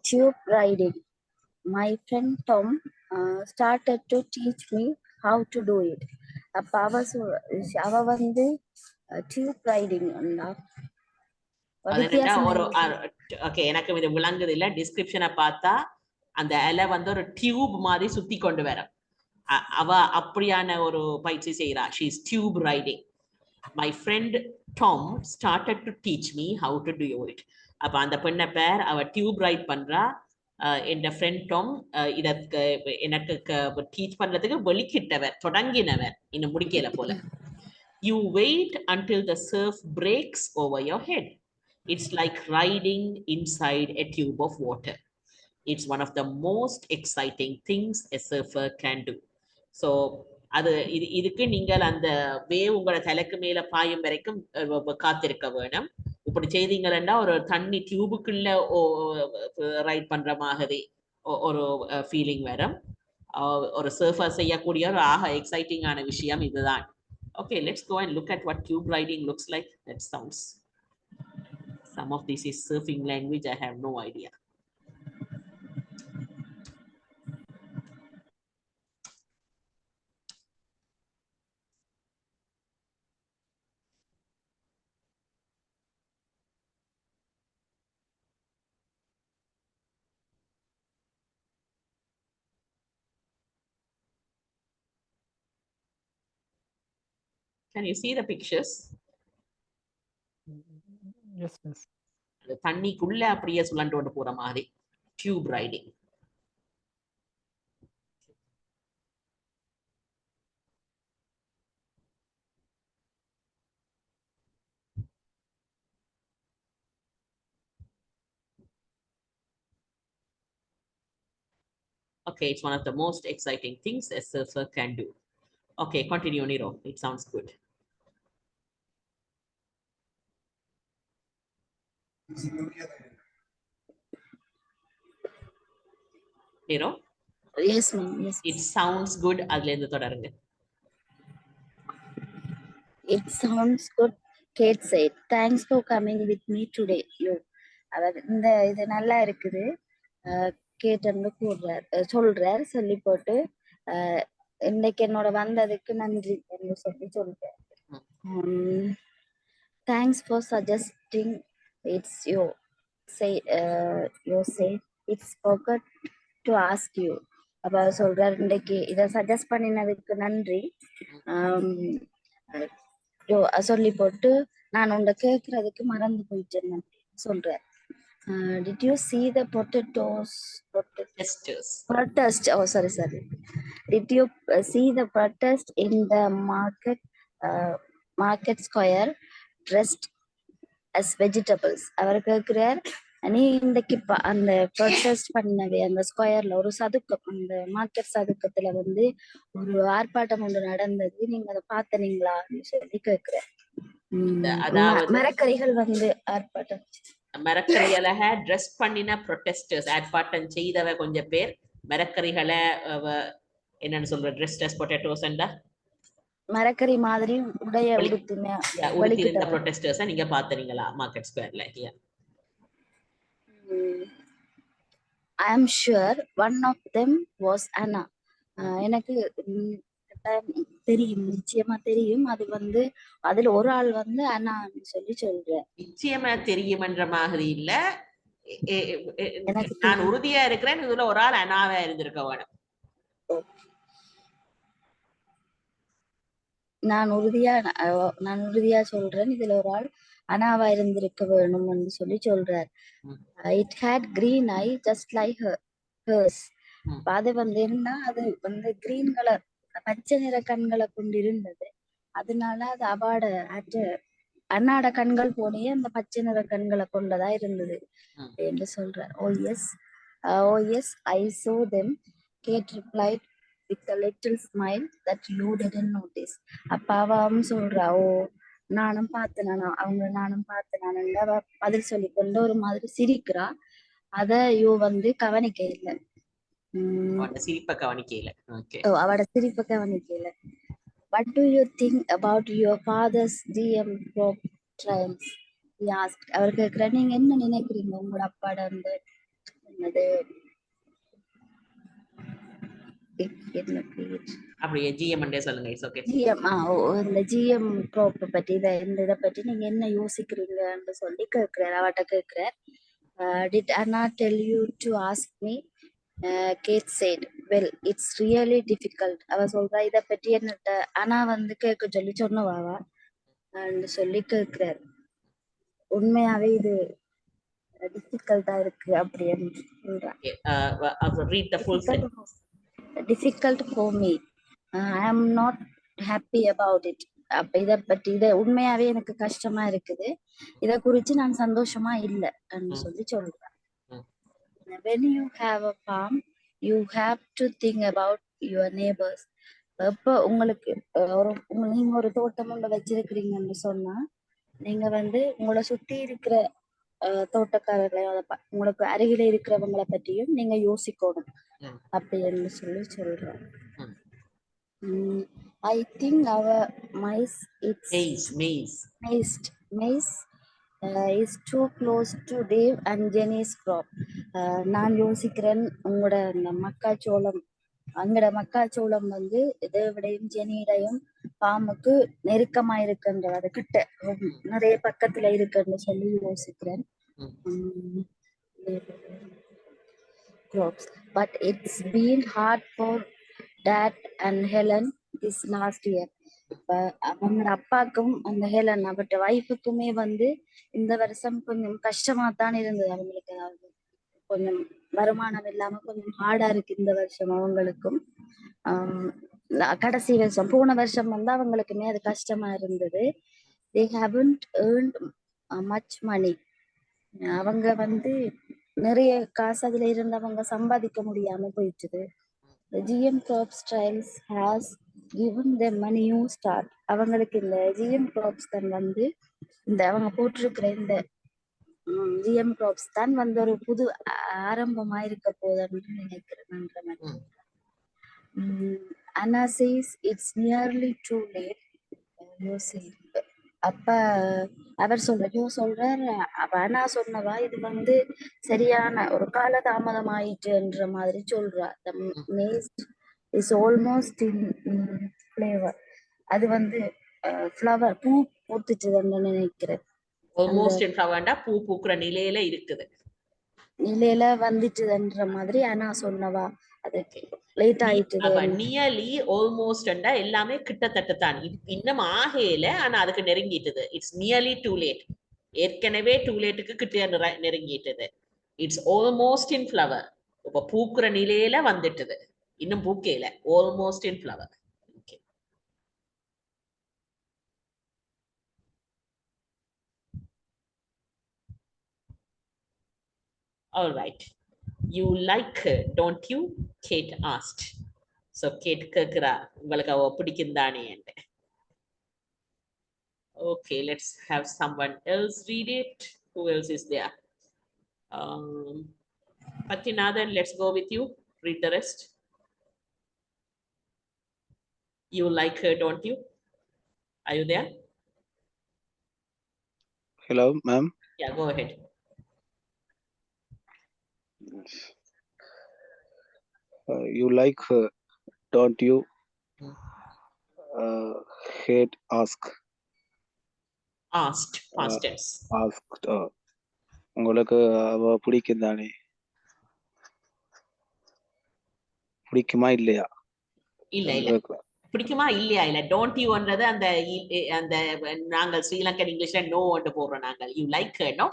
tube riding. My friend Tom started to teach me how to do it. அப்ப அவ வந்து டியூப் ரைடிங் எனக்கு இது விளங்குது இல்ல. டிஸ்கிரிப்ஷனை பார்த்தா அந்த இலை வந்து ஒரு டியூப் மாதிரி சுத்தி கொண்டு வர, அவ அப்படியான ஒரு பயிற்சி செய்யறா. She is tube riding. My friend Tom started to teach me how to do it. அப்ப அந்த பெண்ணை பேர் அவ டியூப் ரைட் பண்றா. என் ஃப்ரெண்ட் டாம் இதற்கு எனக்கு டீச் பண்றதுக்கு வெளிக்கிட்டவர், தொடங்கினவர், இன்னும் முடிக்கல போல. You wait until the surf breaks over your head. It's like riding inside a tube of water. It's one of the most exciting things a surfer can do. So அது இதுக்கு நீங்கள் அந்த வேவ் உங்களோட தலைக்கு மேல பாயும் வரைக்கும் காத்திருக்க வேணும். இப்படி செய்தீங்கன்னா ஒரு தண்ணி டியூபுக்குள்ள ரைட் பண்ற மாதிரி ஒரு ஃபீலிங் வரும். ஒரு சர்ஃபர் செய்யக்கூடிய ஒரு எக்ஸைட்டிங்கான விஷயம் இதுதான். Okay, let's go and look at what tube riding looks like. That sounds, some of this is surfing language, I have no idea. Can you see the pictures? Yes, miss. தண்ணிக்குள்ள அப்படியே சுழண்டு கொண்டு போற மாதிரி tube riding. Okay, it's one of the most exciting things a surfer can do. Okay, continue, Niro. It sounds good. Niro? Yes, ma'am. Yes. It sounds good. அதுல இருந்து தொடருங்க. It sounds good, Kate said. Thanks for coming with me today. இந்த இது நல்லா இருக்குது கேட்டு சொல்றார். சொல்லி போட்டு இன்னைக்கு என்னோட வந்ததுக்கு நன்றி என்று சொல்லி சொல்றேன். Thanks for suggesting. It's you say it's forgot to ask you. அப்ப சொல்றார், இன்னைக்கு இதை சஜஸ்ட் பண்ணினதுக்கு நன்றி சொல்லி போட்டு நான் உன்னை கேட்கறதுக்கு மறந்து போயிட்டேன் சொல்றேன். Did you see the protest? Oh, sorry. Did you see the protest in the market square dressed as vegetables? அவர் கேட்கிறார், நீ இன்னைக்கு அந்த ப்ரொட்டஸ்ட் பண்ணவே அந்த ஸ்கொயர்ல ஒரு சதுக்கம், அந்த மார்க்கெட் சதுக்கத்துல வந்து ஒரு ஆர்ப்பாட்டம் ஒன்று நடந்தது, நீங்க அதை பார்த்தனீங்களா சொல்லி கேட்கிறேன். மரக்கறிகள் வந்து ஆர்ப்பாட்டம், மரக்கறிகளை ட்ரெஸ் பண்ணின ப்ரொட்டஸ்டர்ஸ், ஆர்ப்பாட்டம் செய்தவ கொஞ்சம் பேர் மரக்கறிகளை என்னன்னு சொல்ற ட்ரெஸ் பொட்டேட்டோஸ் மரக்கறி மாதிரி உடைய உடுத்தின ப்ரொட்டஸ்டர்ஸ் நீங்க பார்த்தனீங்களா market ஸ்கொயர்ல? I am sure one of them was Anna. எனக்கு கட்டாயம் தெரியும், நிச்சயமா தெரியும். அது வந்து அதுல ஒரு ஆள் வந்து அண்ணான்னு சொல்லி சொல்றேன். நிச்சயமா தெரியுமன்ற மாதிரி இல்ல. எனக்கு நான் தெரியும். உறுதியா இருக்கிறேன், இதுல ஒரு ஆள் அனாவா இருந்திருக்க வேணும். நான் உறுதியா சொல்றேன், இதுல ஒரு ஆள் அனாவா இருந்திருக்க வேணும்னு சொல்லி சொல்றார். It had green eye just like hers. அது வந்து என்ன, அது வந்து கிரீன் கலர் பச்சை நிற கண்களை கொண்டு இருந்தது. அதனால அது அவாட அண்ணாட கண்கள் போலயே அந்த பச்சை நிற கண்களை கொண்டதா இருந்தது என்று சொல்றார். ஓ S I saw them, Kate replied with a little smile that you didn't notice. அப்ப அவன் சொல்றா, ஓ நானும் பார்த்தேன், நானும் பார்த்தேன் அவ பதில் சொல்லி கொண்டு ஒரு மாதிரி சிரிக்கிறா. அத யூ வந்து கவனிக்க இல்லை. சிரிப்ப கவனிக்கல. அவட சிரிப்ப கவனிக்கல. What do you think about your father's GM crop trials? He asked. அவர் கேக்குற, நீங்க என்ன நினைக்கிறீங்க உங்களோட அப்பாட அந்த என்னது அப்படியே GM அண்டே சொல்லுங்க. It's okay. இந்த GM crop பத்தி இத பத்தி நீங்க என்ன யோசிக்கிறீங்கன்னு சொல்லி கேக்குறார். அவட்ட கேக்குறார். Did Anna tell you to ask me? Kate said, well, it's really difficult. அவ சொல்றா, இத பத்தி என்னட்ட ஆனா வந்து கேட்க சொல்லி சொன்னவாவா சொல்லி கேக்குறாரு. உண்மையாவே இது டிஃபிகல்ட்டா இருக்கு அப்படின்னு சொல்றான். Difficult for me. I am not happy about it. அப்ப இத பத்தி உண்மையாவே எனக்கு கஷ்டமா இருக்குது, இத குறிச்சு நான் சந்தோஷமா இல்லைன்னு சொல்லி சொல்றேன். When you have a farm, you have to think about your neighbors. எப்ப உங்களுக்கு நீங்க ஒரு தோட்டம் ஒன்று வச்சிருக்கிறீங்கன்னு சொன்னா, நீங்க வந்து உங்களை சுத்தி இருக்கிற தோட்டக்காரர்களையும் உங்களுக்கு அருகில இருக்கிறவங்களை பற்றியும் நீங்க யோசிக்கணும் அப்படின்னு சொல்லி சொல்றோம். I think our maize is too close to Dave and Jenny's crop. நான் யோசிக்கிறேன், உங்களோட அந்த மக்காச்சோளம் வந்து தேவடையும் ஜெனியுடையும் பாம்புக்கு நெருக்கமா இருக்குன்ற, அது கிட்ட நிறைய பக்கத்துல இருக்குன்னு சொல்லி யோசிக்கிறேன். crops. But it's been hard for Dad and Helen this last year. அவங்க அப்பாக்கும் அந்த ஹெலன் அவட்ட வைஃபுக்குமே வந்து இந்த வருஷம் கொஞ்சம் கஷ்டமா தான் இருந்தது. அவங்களுக்கு அதாவது கொஞ்சம் வருமானம் இல்லாம கொஞ்சம் ஹார்டா இருக்கு இந்த வருஷம் அவங்களுக்கும். கடைசி வருஷம் போன வருஷம் வந்து அவங்களுக்குமே அது கஷ்டமா இருந்தது. They haven't earned much money. அவங்க வந்து நிறைய காசு அதுல இருந்தவங்க சம்பாதிக்க முடியாம போயிடுச்சு. The GM Crops Trials has given them a new start. அவங்களுக்கு இந்த GM Crops தான் வந்து இந்த அவங்க போட்டிருக்கிற இந்த GM Crops தான் வந்து ஒரு புது ஆரம்பமா இருக்க போதுன்னு நினைக்கிறேன். Anna says it's nearly too late. அப்ப அவர் சொல்றாரு, அண்ணா சொன்னவா இது வந்து சரியான ஒரு கால தாமதம் ஆயிட்டுன்ற மாதிரி சொல்றா. The maize is almost in flavor. அது வந்து ஃப்ளவர் பூ பூத்துச்சுன்னு நினைக்கிறேன். ஆல்மோஸ்ட் இன் ஃப்ளவர்னா பூ பூக்குற நிலையில இருக்குது, நிலையில வந்துட்டுன்ற மாதிரி அண்ணா சொன்னவா. அதுக்கு லேட் ஆயிட்டு. நியர்லி ஆல்மோஸ்ட் எல்லாமே கிட்டத்தட்ட தான், இன்னும் ஆகல, ஆனா அதுக்கு நெருங்கிட்டது. இட்ஸ் நியர்லி டூ லேட், ஏற்கனவே டூ லேட்டுக்கு கிட்ட நெருங்கிட்டது. இட்ஸ் ஆல்மோஸ்ட் இன் ஃப்ளவர், இப்ப பூக்குற நிலையில வந்துட்டது, இன்னும் பூக்கல, almost in flower. All right. You like her, don't you? Kate asked. So Kate கேக்குறா, உங்களுக்கு அவ பிடிக்கும் தானே. Okay, let's have someone else read it. Who else is there? Pathinathan, let's go with you. Read the rest. You like her, don't you? Are you there? Hello, ma'am. Yeah, go ahead. You like her, don't you? Had asked. Asked, past tense. Asked. உங்களுக்கு அவ பிடிக்கும் தானே? பிடிக்குமா இல்லையா? இல்ல என்று இல்ல கேட்கிறேன். பிடிக்குமா இல்லையா இல்ல டோன்ட் யூன்றது அந்த அந்த நாங்கள் ஸ்ரீலங்கன் இங்கிலீஷ்ல நோ வந்து போடுறோம் நாங்கள் யூ லைக் நோ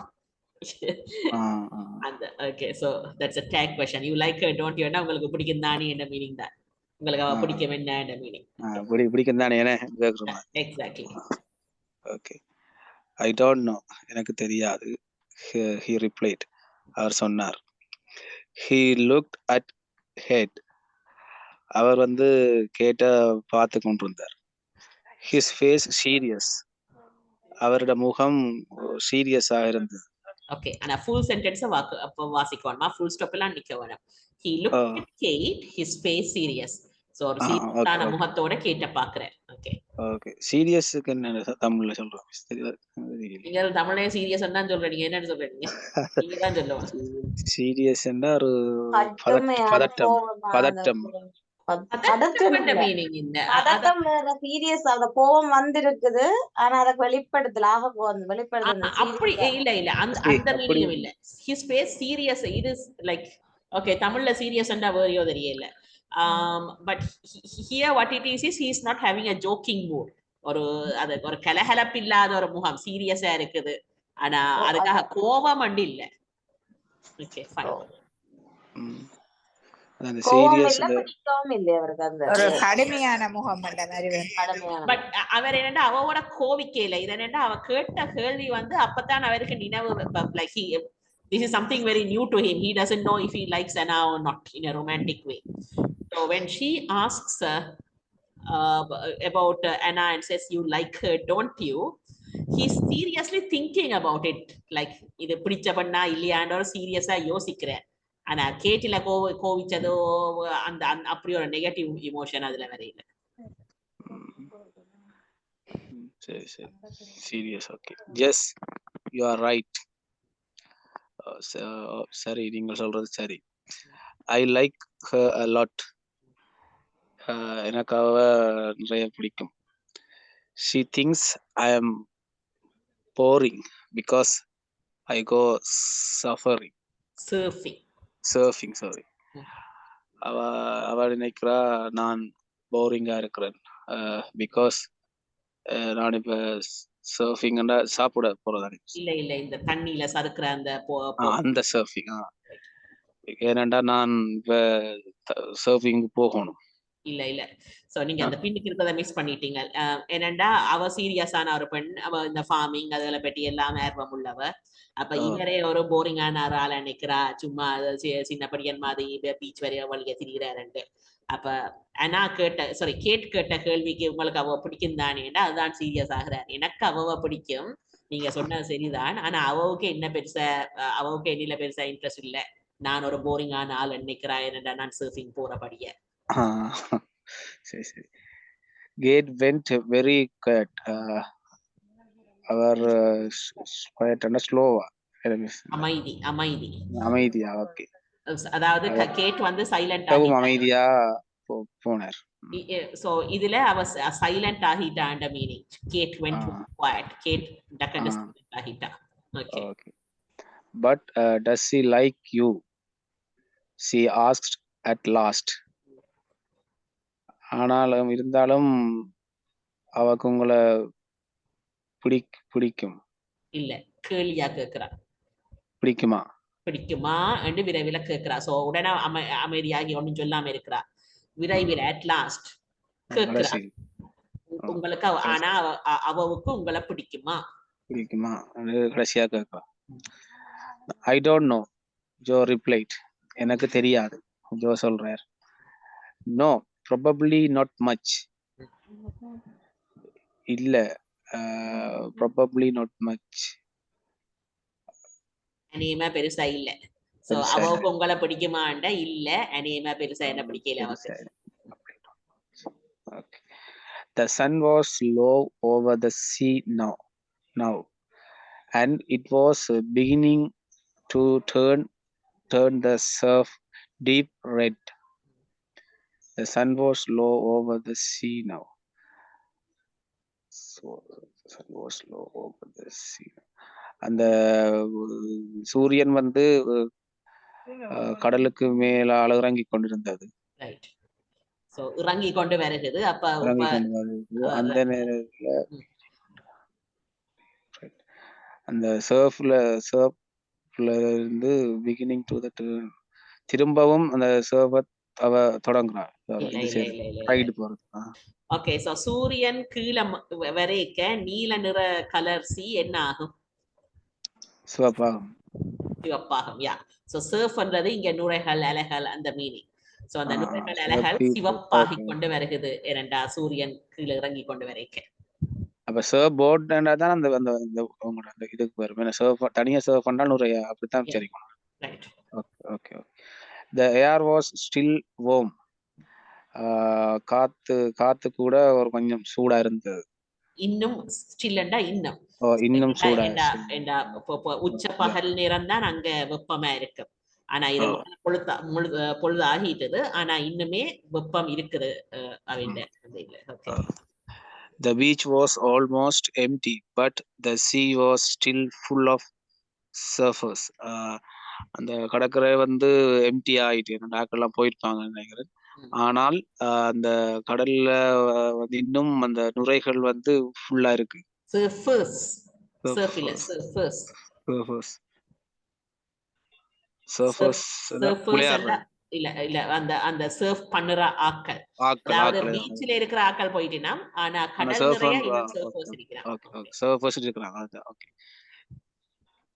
ஆ, ஆ. அந்த okay so that's a tag question you like her don't you உங்களுக்கு பிடிக்கும் தானே என்ற மீனிங் தான் உங்களுக்கு அவ ஆ. பிடிக்கும் என்ன என்ற மீனிங் பிடிக்கும் தானே என்ன கேட்குறோமா? Exactly okay. I don't know. எனக்கு தெரியாது. He replied. அவர் சொன்னார். He looked at Kate. அவர் வந்து கேட்ட பார்த்து கொண்டிருந்தார். His face serious. அவரோட முகம் சீரியஸா இருந்தது. ஓகே ஆனா ஃபுல் சென்டென்ஸ் அப்ப வாசிக்கணுமா ஃபுல் ஸ்டாப் எல்லாம் நிக்க வேணும் he looked at Kate his face serious so ஒரு சீரியஸான முகத்தோட கேட்ட பாக்குறேன் ஓகே ஓகே. சீரியஸுக்கு என்ன தமிழ்ல சொல்றோம்? நீங்க தமிழ்லயே சீரியஸ் தான் சொல்றீங்க என்னன்னு சொல்றீங்க நீங்க தான் சொல்லுவாங்க சீரியஸ் என்றா ஒரு கடுமையான பதட்டம். கோபமான பதட்டம். பதட்டம் என்ன இல்ல. மீனிங் என்ன பதட்டம் சீரியஸ் அந்த கோபம் வந்திருக்குது ஆனா அதை வெளிப்படுத்தல வெளிப்படுத்தல அப்படி இல்ல இல்ல அந்த மீனிங்கும் இல்ல ஹிஸ் ஃபேஸ் சீரியஸ் இது லைக் ஓகே தமிழ்ல சீரியஸ் வேறையோ தெரியல but here what it is he is not having a joking mood ஒரு அது ஒரு கலகலப்பு இல்லாத ஒரு முகம் சீரியஸா இருக்குது ஆனா அதுக்காக கோபம் அண்டு இல்ல ஓகே ஃபைன் அந்த கோபம் சீரியஸ் இல்ல பிடிக்கவும் இல்ல அவருக்கு அந்த ஒரு கடுமையான முகம் அந்த மாதிரி வேணும். கடுமையான பட் அவர் என்னன்னா அவவோட கோவிக்கையில இது என்னன்னா அவ கேட்ட கேள்வி வந்து அப்பதான் அவருக்கு நினைவு like this is something very new to him he doesn't know if he likes Anna or not in a romantic way so when she asks about Anna and says you like her don't you he's seriously thinking about it like இது பிடிச்ச பண்ணா இல்லையான்ற சீரியஸா யோசிக்கிறேன் ஆனா கேட்டில கோவிச்சதோ அந்த அப்படி ஒரு negative emotion அதுல வரையில சரி சரி serious okay yes you are right சரி நீங்கள் சொல்றது சரி I like her a lot எனக்கு அவ நிறைய பிடிக்கும் she thinks I am boring because I go surfing sorry அவ நினைக்கிறா நான் போரிங்கா இருக்கிறேன் பிகாஸ் நான் இப்ப சர்ஃபிங் சாப்பிட போறதானே இல்ல இல்ல இந்த தண்ணியில சறுக்குற அந்த சர்ஃபிங் ஏனண்டா நான் இப்ப சர்ஃபிங் போகணும் இல்ல இல்ல சோ நீங்க அந்த பின்னுக்கு இருக்கிறத மிஸ் பண்ணிட்டீங்க என்னண்டா அவ சீரியஸான ஒரு பெண் அவ இந்த ஃபார்மிங் அதுகளை பற்றி எல்லாம் ஆர்வம் உள்ளவ அப்ப இவரே ஒரு போரிங்கான ஒரு ஆள நிக்கிறா சும்மா சின்ன படியன் மாதிரி பீச் வரைய வழிய திரிகிறாருன்ட்டு அப்ப அனா கேட்ட கேள்விக்கு உங்களுக்கு அவ பிடிக்கும் தானேண்டா அதுதான் சீரியஸ் ஆகுறாரு எனக்கு அவ பிடிக்கும் நீங்க சொன்னது சரிதான் ஆனா அவவுக்கு என்ன பெருசா அவவுக்கு என்னில பெருசா இன்ட்ரெஸ்ட் இல்ல நான் ஒரு போரிங்கான ஆள் நிக்கிறேன் என்னடா நான் சர்ஃபிங் போறபடிய சரி சரி கேட் வென்ட் வெரி குவைட் அவர் குவைட் அண்ட் ஸ்லோவா அமைதியா ஓகே அதாவது கேட் வந்து சைலண்ட் அமைதியா போனார் சோ இதுல அவ சைலண்ட் ஆகிட்டான்ற meaning Kate went quiet Kate டக்கண்ட் சைலண்ட் ஆகிட்டா okay but does she like you she asked at last ஆனாலும் இருந்தாலும் அவக்கு உங்களை பிடிக்கும் இல்ல கேள்வியா கேக்குறா பிடிக்குமா என்று விரைவில் கேட்கிறா சோ உடனே அமைதியாகி ஒன்னும் சொல்லாம இருக்கிறா விரைவில் at last கேட்கிறா உங்களுக்கு ஆனா அவவுக்கு உங்களை பிடிக்குமா கடைசியா கேட்கிறா I don't know Joe replied எனக்கு தெரியாது ஜோ சொல்றார் no probably not much இல்ல probably not much அநேகமா பெருசா இல்ல சோ அவவுக்கு உங்களை பிடிக்குமாண்டா இல்ல அநேகமா பெருசா என்ன பிடிக்கல அவருக்கு okay the sun was low over the sea now and it was beginning to turn the surf deep red the sun was low over the sea now sun was low over the sea. அந்த சூரியன் வந்து கடலுக்கு மேலால இறங்கி கொண்டிருந்தது. Right. So இறங்கி கொண்டு வருகிறது. அப்ப இறங்கி கொண்டு வருது. அந்த நேரத்துல அந்த சர்ஃப்ல இருந்து பிகினிங் டு த திரும்பவும் அந்த சர்ஃப அவ தொடங்குறா. ரைடு போறது. ஓகே. சோ சூரியன் கீழே வரைக்க நீல நிற கலர் சி என்ன ஆகும்? சிவப்பாகும். சிவப்பாகும். யா. சோ சர்ஃப்ன்றது இங்க நுரைகள் அலைகள் அந்த மீனிங். சோ அந்த நுரைகள் அலைகள் சிவப்பாகி கொண்டு வருகிறது இரண்டா சூரியன் கீழே இறங்கி கொண்டு வரைக்க. அப்ப சர்ஃப் போர்ட்னா தான் அந்த அந்த உங்களோட அந்த இதுக்கு வரும். ஏன்னா சர்ஃப் தனியா சர்ஃப் பண்ணா நுரையா அப்படித்தான் சரிக்கணும். Right. Okay okay okay. The air was still warm. காத்து கூட ஒரு கொஞ்சம் சூடா இருந்தது. இன்னும் ஸ்டில்ண்டா இன்னும். இன்னும் சூடா. உச்ச பகல் நேரம் தான் அங்க வெப்பமா இருக்கு. ஆனா இது பொழுது ஆகிட்டது. ஆனா இன்னுமே வெப்பம் இருக்குது அவண்ட. The beach was almost empty, but the sea was still full of surfers. அந்த கடற்கரை வந்து எம்டி ஆயிட்டு நாக்கெல்லாம் போயிருப்பாங்கன்னு நினைக்கிறேன். ஆனால் அந்த கடல்ல வந்து இன்னும் அந்த நுரைகள் வந்து ஃபுல்லா இருக்கு. இல்ல இல்ல அந்த அந்த சர்ஃப் பண்ணுற ஆட்கள், அதாவது பீச்ல இருக்கிற ஆட்கள் போயிட்டீங்கன்னா, ஆனா கடல் நிறைய சர்ஃபர்ஸ் இருக்கிறாங்க. ஓகே சர்ஃபர்ஸ் இருக்காங்க. Okay.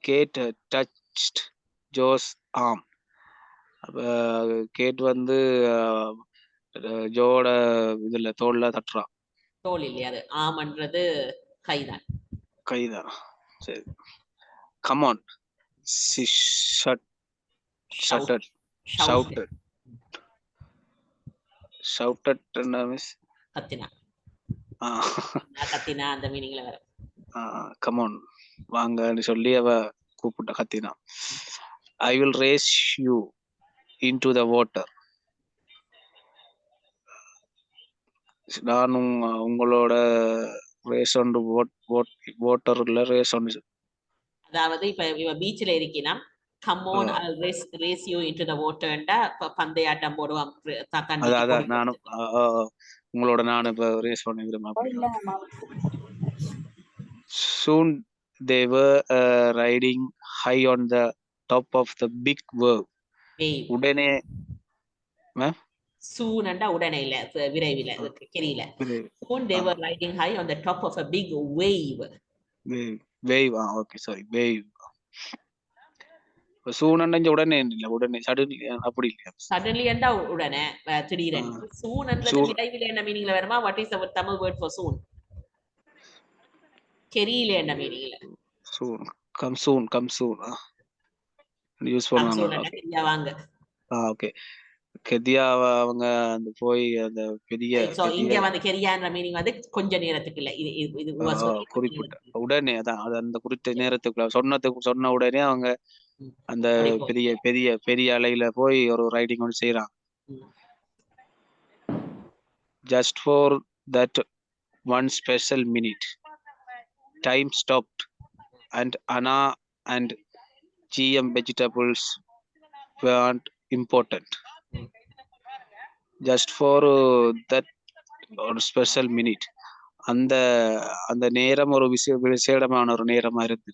Kate touched Joe's arm. அப்ப கேட் வந்து ஜோட இதுல தோல்ல தட்டுறா. தோல் இல்லையா, அது ஆம்ன்றது கைதான். சரி. Come on. She shouted. Miss கத்தினா. கத்தினா அந்த மீனிங்ல வர. Come on. வாங்கன்னு சொல்லி அவ கூப்பிட்ட கத்தினா. I will race you into the water. நானும் உங்களோட ரேஸ் ஒன்று வாட்டர்ல ரேஸ் ஒன்று. அதாவது இப்ப பீச்ல இருக்கீனா, come on I'll race you into the water ண்டா பந்தயாட்டம் போடுவான். அதான் நானும் உங்களோட நானும் இப்ப ரேஸ் பண்ணிக்கிறேன். Soon they were riding high on the top of the big wave. உடனே soon ண்டா உடனே இல்ல, விரைவில கெரியல. Soon they were riding high on the top of a big wave. Okay, sorry, wave. soon ண்டா உடனே இல்ல, உடனே suddenly அப்படி இல்ல. suddenly ண்டா உடனே திடீரென்று. soon ன்றது விரைவில என்ன மீனிங்ல வருமா? what is our Tamil word for soon? கெரியல என்ன மீனிங்ல? soon, come soon. யூஸ் பண்ணுவாங்க. கெரியா வாங்க. ஓகே. கெதியா அவங்க அந்த போய் அந்த பெரிய இங்க வந்து கெரியான்ற மீனிங் வந்து கொஞ்ச நேரத்துக்கு இல்ல, இது குறிப்பிட்ட உடனே அதான் அது அந்த குறித்த நேரத்துக்குள்ள சொன்ன உடனே அவங்க அந்த பெரிய பெரிய பெரிய அலையில போய் ஒரு ரைடிங் ஒன்று செய்யறாங்க. Just for that one special minute, time stopped and Anna and GM vegetables weren't important. Just for that ஒரு ஸ்பெஷல் மினிட், அந்த அந்த நேரம் ஒரு விசேடமான ஒரு நேரமா இருக்கு.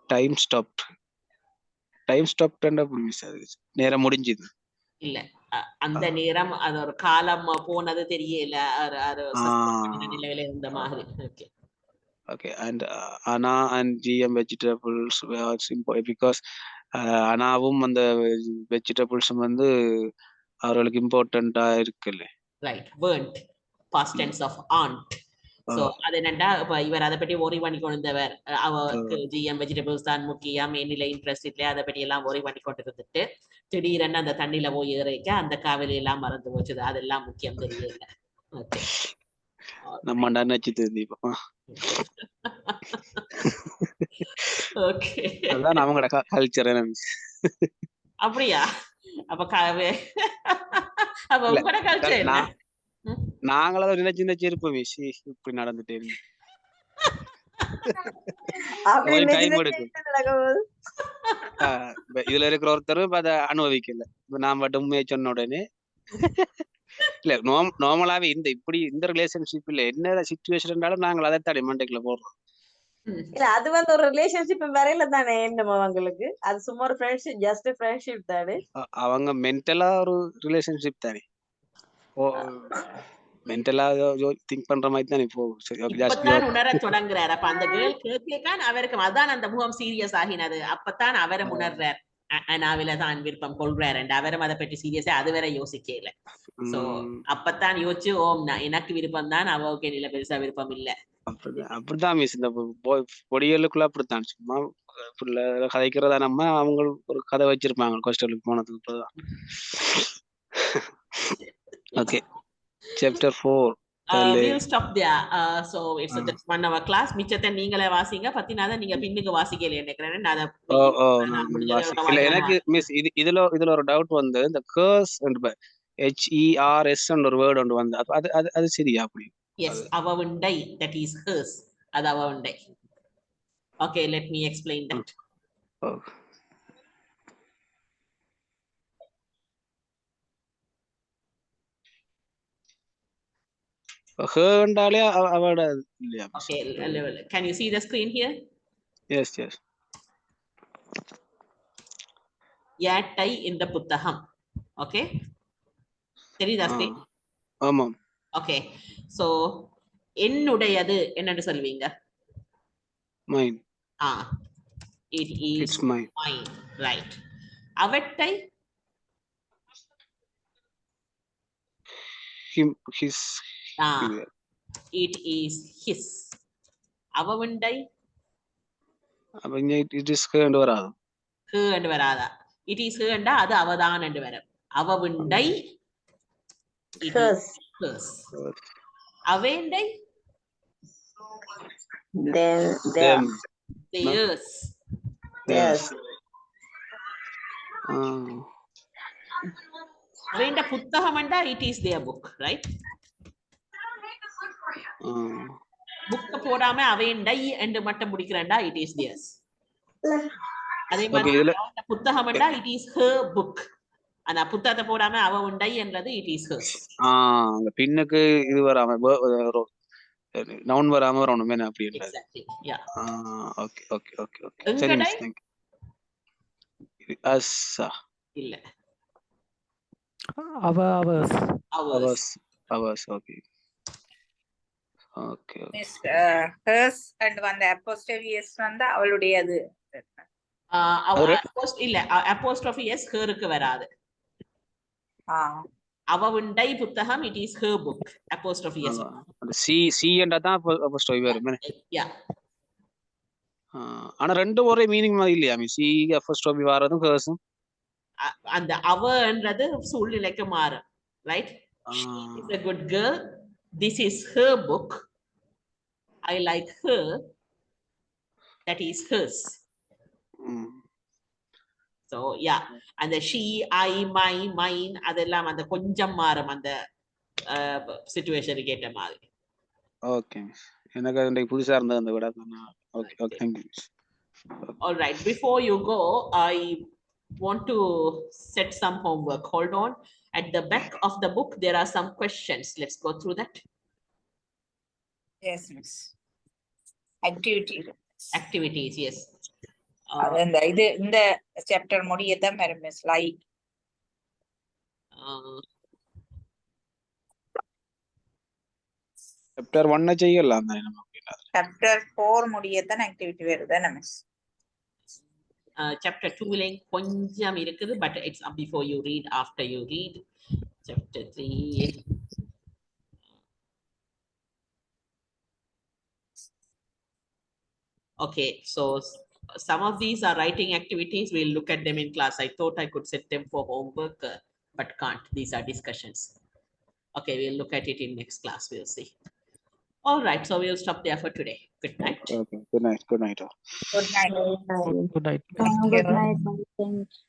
டைம் ஸ்டாப்ட் நேரம் முடிஞ்சது இல்ல, அந்த நேரம் அது ஒரு காலம் போனது தெரியல, நிலையில இருந்த மாதிரி. Okay, and Anna and GM vegetables were simple because அனாவும் அந்த வெஜிடபிள்ஸும் வந்து அவர்களுக்கு இம்பார்ட்டண்டா இருக்குல்ல. Right. weren't past tense of aren't. So அது என்னண்டா, இப்ப இவர் அதை பற்றி worry பண்ணி கொண்டவர், அவருக்கு GM வெஜிடபிள்ஸ் தான் முக்கியம், என்னில இன்ட்ரெஸ்ட் இல்லை, அதை பற்றி எல்லாம் worry பண்ணி கொண்டு இருந்துட்டு திடீரென்னு அந்த தண்ணியில போய் ஏறிக்க அந்த காவலி எல்லாம் மறந்து போச்சுது, அதெல்லாம் முக்கியம் தெரியல. ஓகே, நம்ம நினைச்சு தெரிஞ்சுப்போம். ஓகே, அதான் அவங்களோட கல்ச்சர். அப்படியா? அப்ப உங்களோட கல்ச்சர் என்ன? நாங்கள நினைச்சு இருப்போமே இப்படி நடந்துட்டே இருந்து அப்படி கொஞ்சம் நினைச்சு டைம் நினைச்சு எடுக்கும். என்ன நடக்குது? இப்ப இதுல இருக்கிற ஒருத்தரும் இப்ப அதை அனுபவிக்கல. இப்ப நான் மட்டும் உண்மையை சொன்ன உடனே இல்ல நார்மலாவே இந்த ரிலேஷன்ஷிப்ல என்ன சிச்சுவேஷன் இருந்தாலும் நாங்கள் அதை தடை மண்டைக்குள்ள போடுறோம். இல்ல அது வந்து ஒரு ரிலேஷன்ஷிப் வரையில தானே என்னமோ அவங்களுக்கு அது சும்மா ஒரு ஃப்ரெண்ட்ஷிப், ஜஸ்ட் ஃப்ரெண்ட்ஷிப் தானே. அவங்க மென்டலா ஒரு ரிலேஷன்ஷிப் தானே. மென்டலா திங்க் பண்ற மாதிரி தானே போகும். சரி, okay, just இப்பதான் உணர தொடங்குறாரு. அப்ப அந்த கேர்ள் கேட்கான் அவருக்கு அதான் அந்த முகம் சீரியஸ் ஆகினது. அப்பதான் அவரும் உணர்றார் நாவில தான் விருப்பம் கொள்றாரு. அவரும் அதை பற்றி சீரியஸா அது வேற யோசிக்கல. சோ அப்பதான் யோசிச்சு எனக்கு விருப்பம் தான், அவருக்கு இல்ல பெருசா விருப்பம் இல்ல. அப்படிதான் மிஸ் இந்த பொடிகளுக்குள்ள அப்படித்தான் சும்மா கதைக்கிறதா நம்ம அவங்க ஒரு கதை வச்சிருப்பாங்க ஹாஸ்டலுக்கு போனதுக்கு அப்புறம். Okay, chapter 4. We'll stop there. So it's just 1 hour class. மிச்சத்தை நீங்களே வாசிங்க. பத்தினாத நீங்க பின்னுக்கு வாசிக்கல நினைக்கிறேன். இல்ல எனக்கு மிஸ் இதுல ஒரு டவுட் வந்து இந்த curse HERS ஒரு வேர்ட் ஒன்று வந்து அது சரியா? அப்படி yes, avavundai, that is hers. அது avavundai. Okay, let me explain that. ஹேண்டாலே அவட இல்லையா? Okay, can you see the screen here? Yes. யாட்டை இந்த புத்தகம். Okay, தெரியுதா screen? ஆமாம். Okay, so என்னுடையது என்னன்னு சொல்வீங்க? Mine. It is it's mine. Right. அவட்டை him, his. It is his. அவவுண்டை it is her என்று வராது. her என்று வராதா? It is her என்றா அது அவதான் என்று வரும். அவவுண்டை hers. அவேண்டை them. theirs. Yes. அவேண்ட புத்தகம் என்றா it is their book, right? புக்க போடாம அவேண்டை என்று மட்டும் முடிக்கிறேன்டா it is theirs. அதே மாதிரி புத்தகம் என்றா it is her book. ஆனா புத்தகத்தை போடாம அவவுண்டை என்றது it is hers. அங்க பின்னுக்கு இது வராம நவுன் வராம வரணும் என்ன அப்படி இல்ல. Exactly. Yeah. Okay. சரி மிஸ், thank you. இல்ல. ours. Okay. Miss hers and வந்த apostrophe s வந்தா அவளுடையது. இல்ல apostrophe s herக்கு வராது. அவவுண்டை புத்தகம் it is her book. apostrophe s. C என்றா தான் apostrophe வரும். Yeah. ஆனா ரெண்டு ஒரே மீனிங் மாதிரி இல்லையா மிஸ்? C apostrophe வரதும் hers-உம் அந்த அவன்றது சூழ்நிலைக்கு மாறும், right? She is a good girl. This is her book. I like her. That is hers. So yeah, and the she, I, my, mine அதெல்லாம் அந்த கொஞ்சம் மாறும் அந்த சிச்சுவேஷனுக்கு ஏற்ற மாதிரி. ஓகே மிஸ், எனக்கு அது புதுசா இருந்தது அந்த விட. Okay, thank you. All right, before you go, I want to set some homework. Hold on. At the back of the book there are some questions. Let's go through that. Yes miss. Activities, yes. இந்த chapter முடியதான் வரும் miss. Like chapter 1 செய்யலாம் தானே நமக்கு. Chapter 4 முடியதான் activity வருது miss. Chapter 2 ல கொஞ்சம் இருக்குது, but it's before you read, after you read. Chapter 3. Okay, so some of these are writing activities. We'll look at them in class. I thought I could set them for homework, but can't. These are discussions. Okay, we'll look at it in next class. We'll see. All right, so we'll stop there for today. Good night. Okay, good night. Good night. Good night. Good night. Thank you.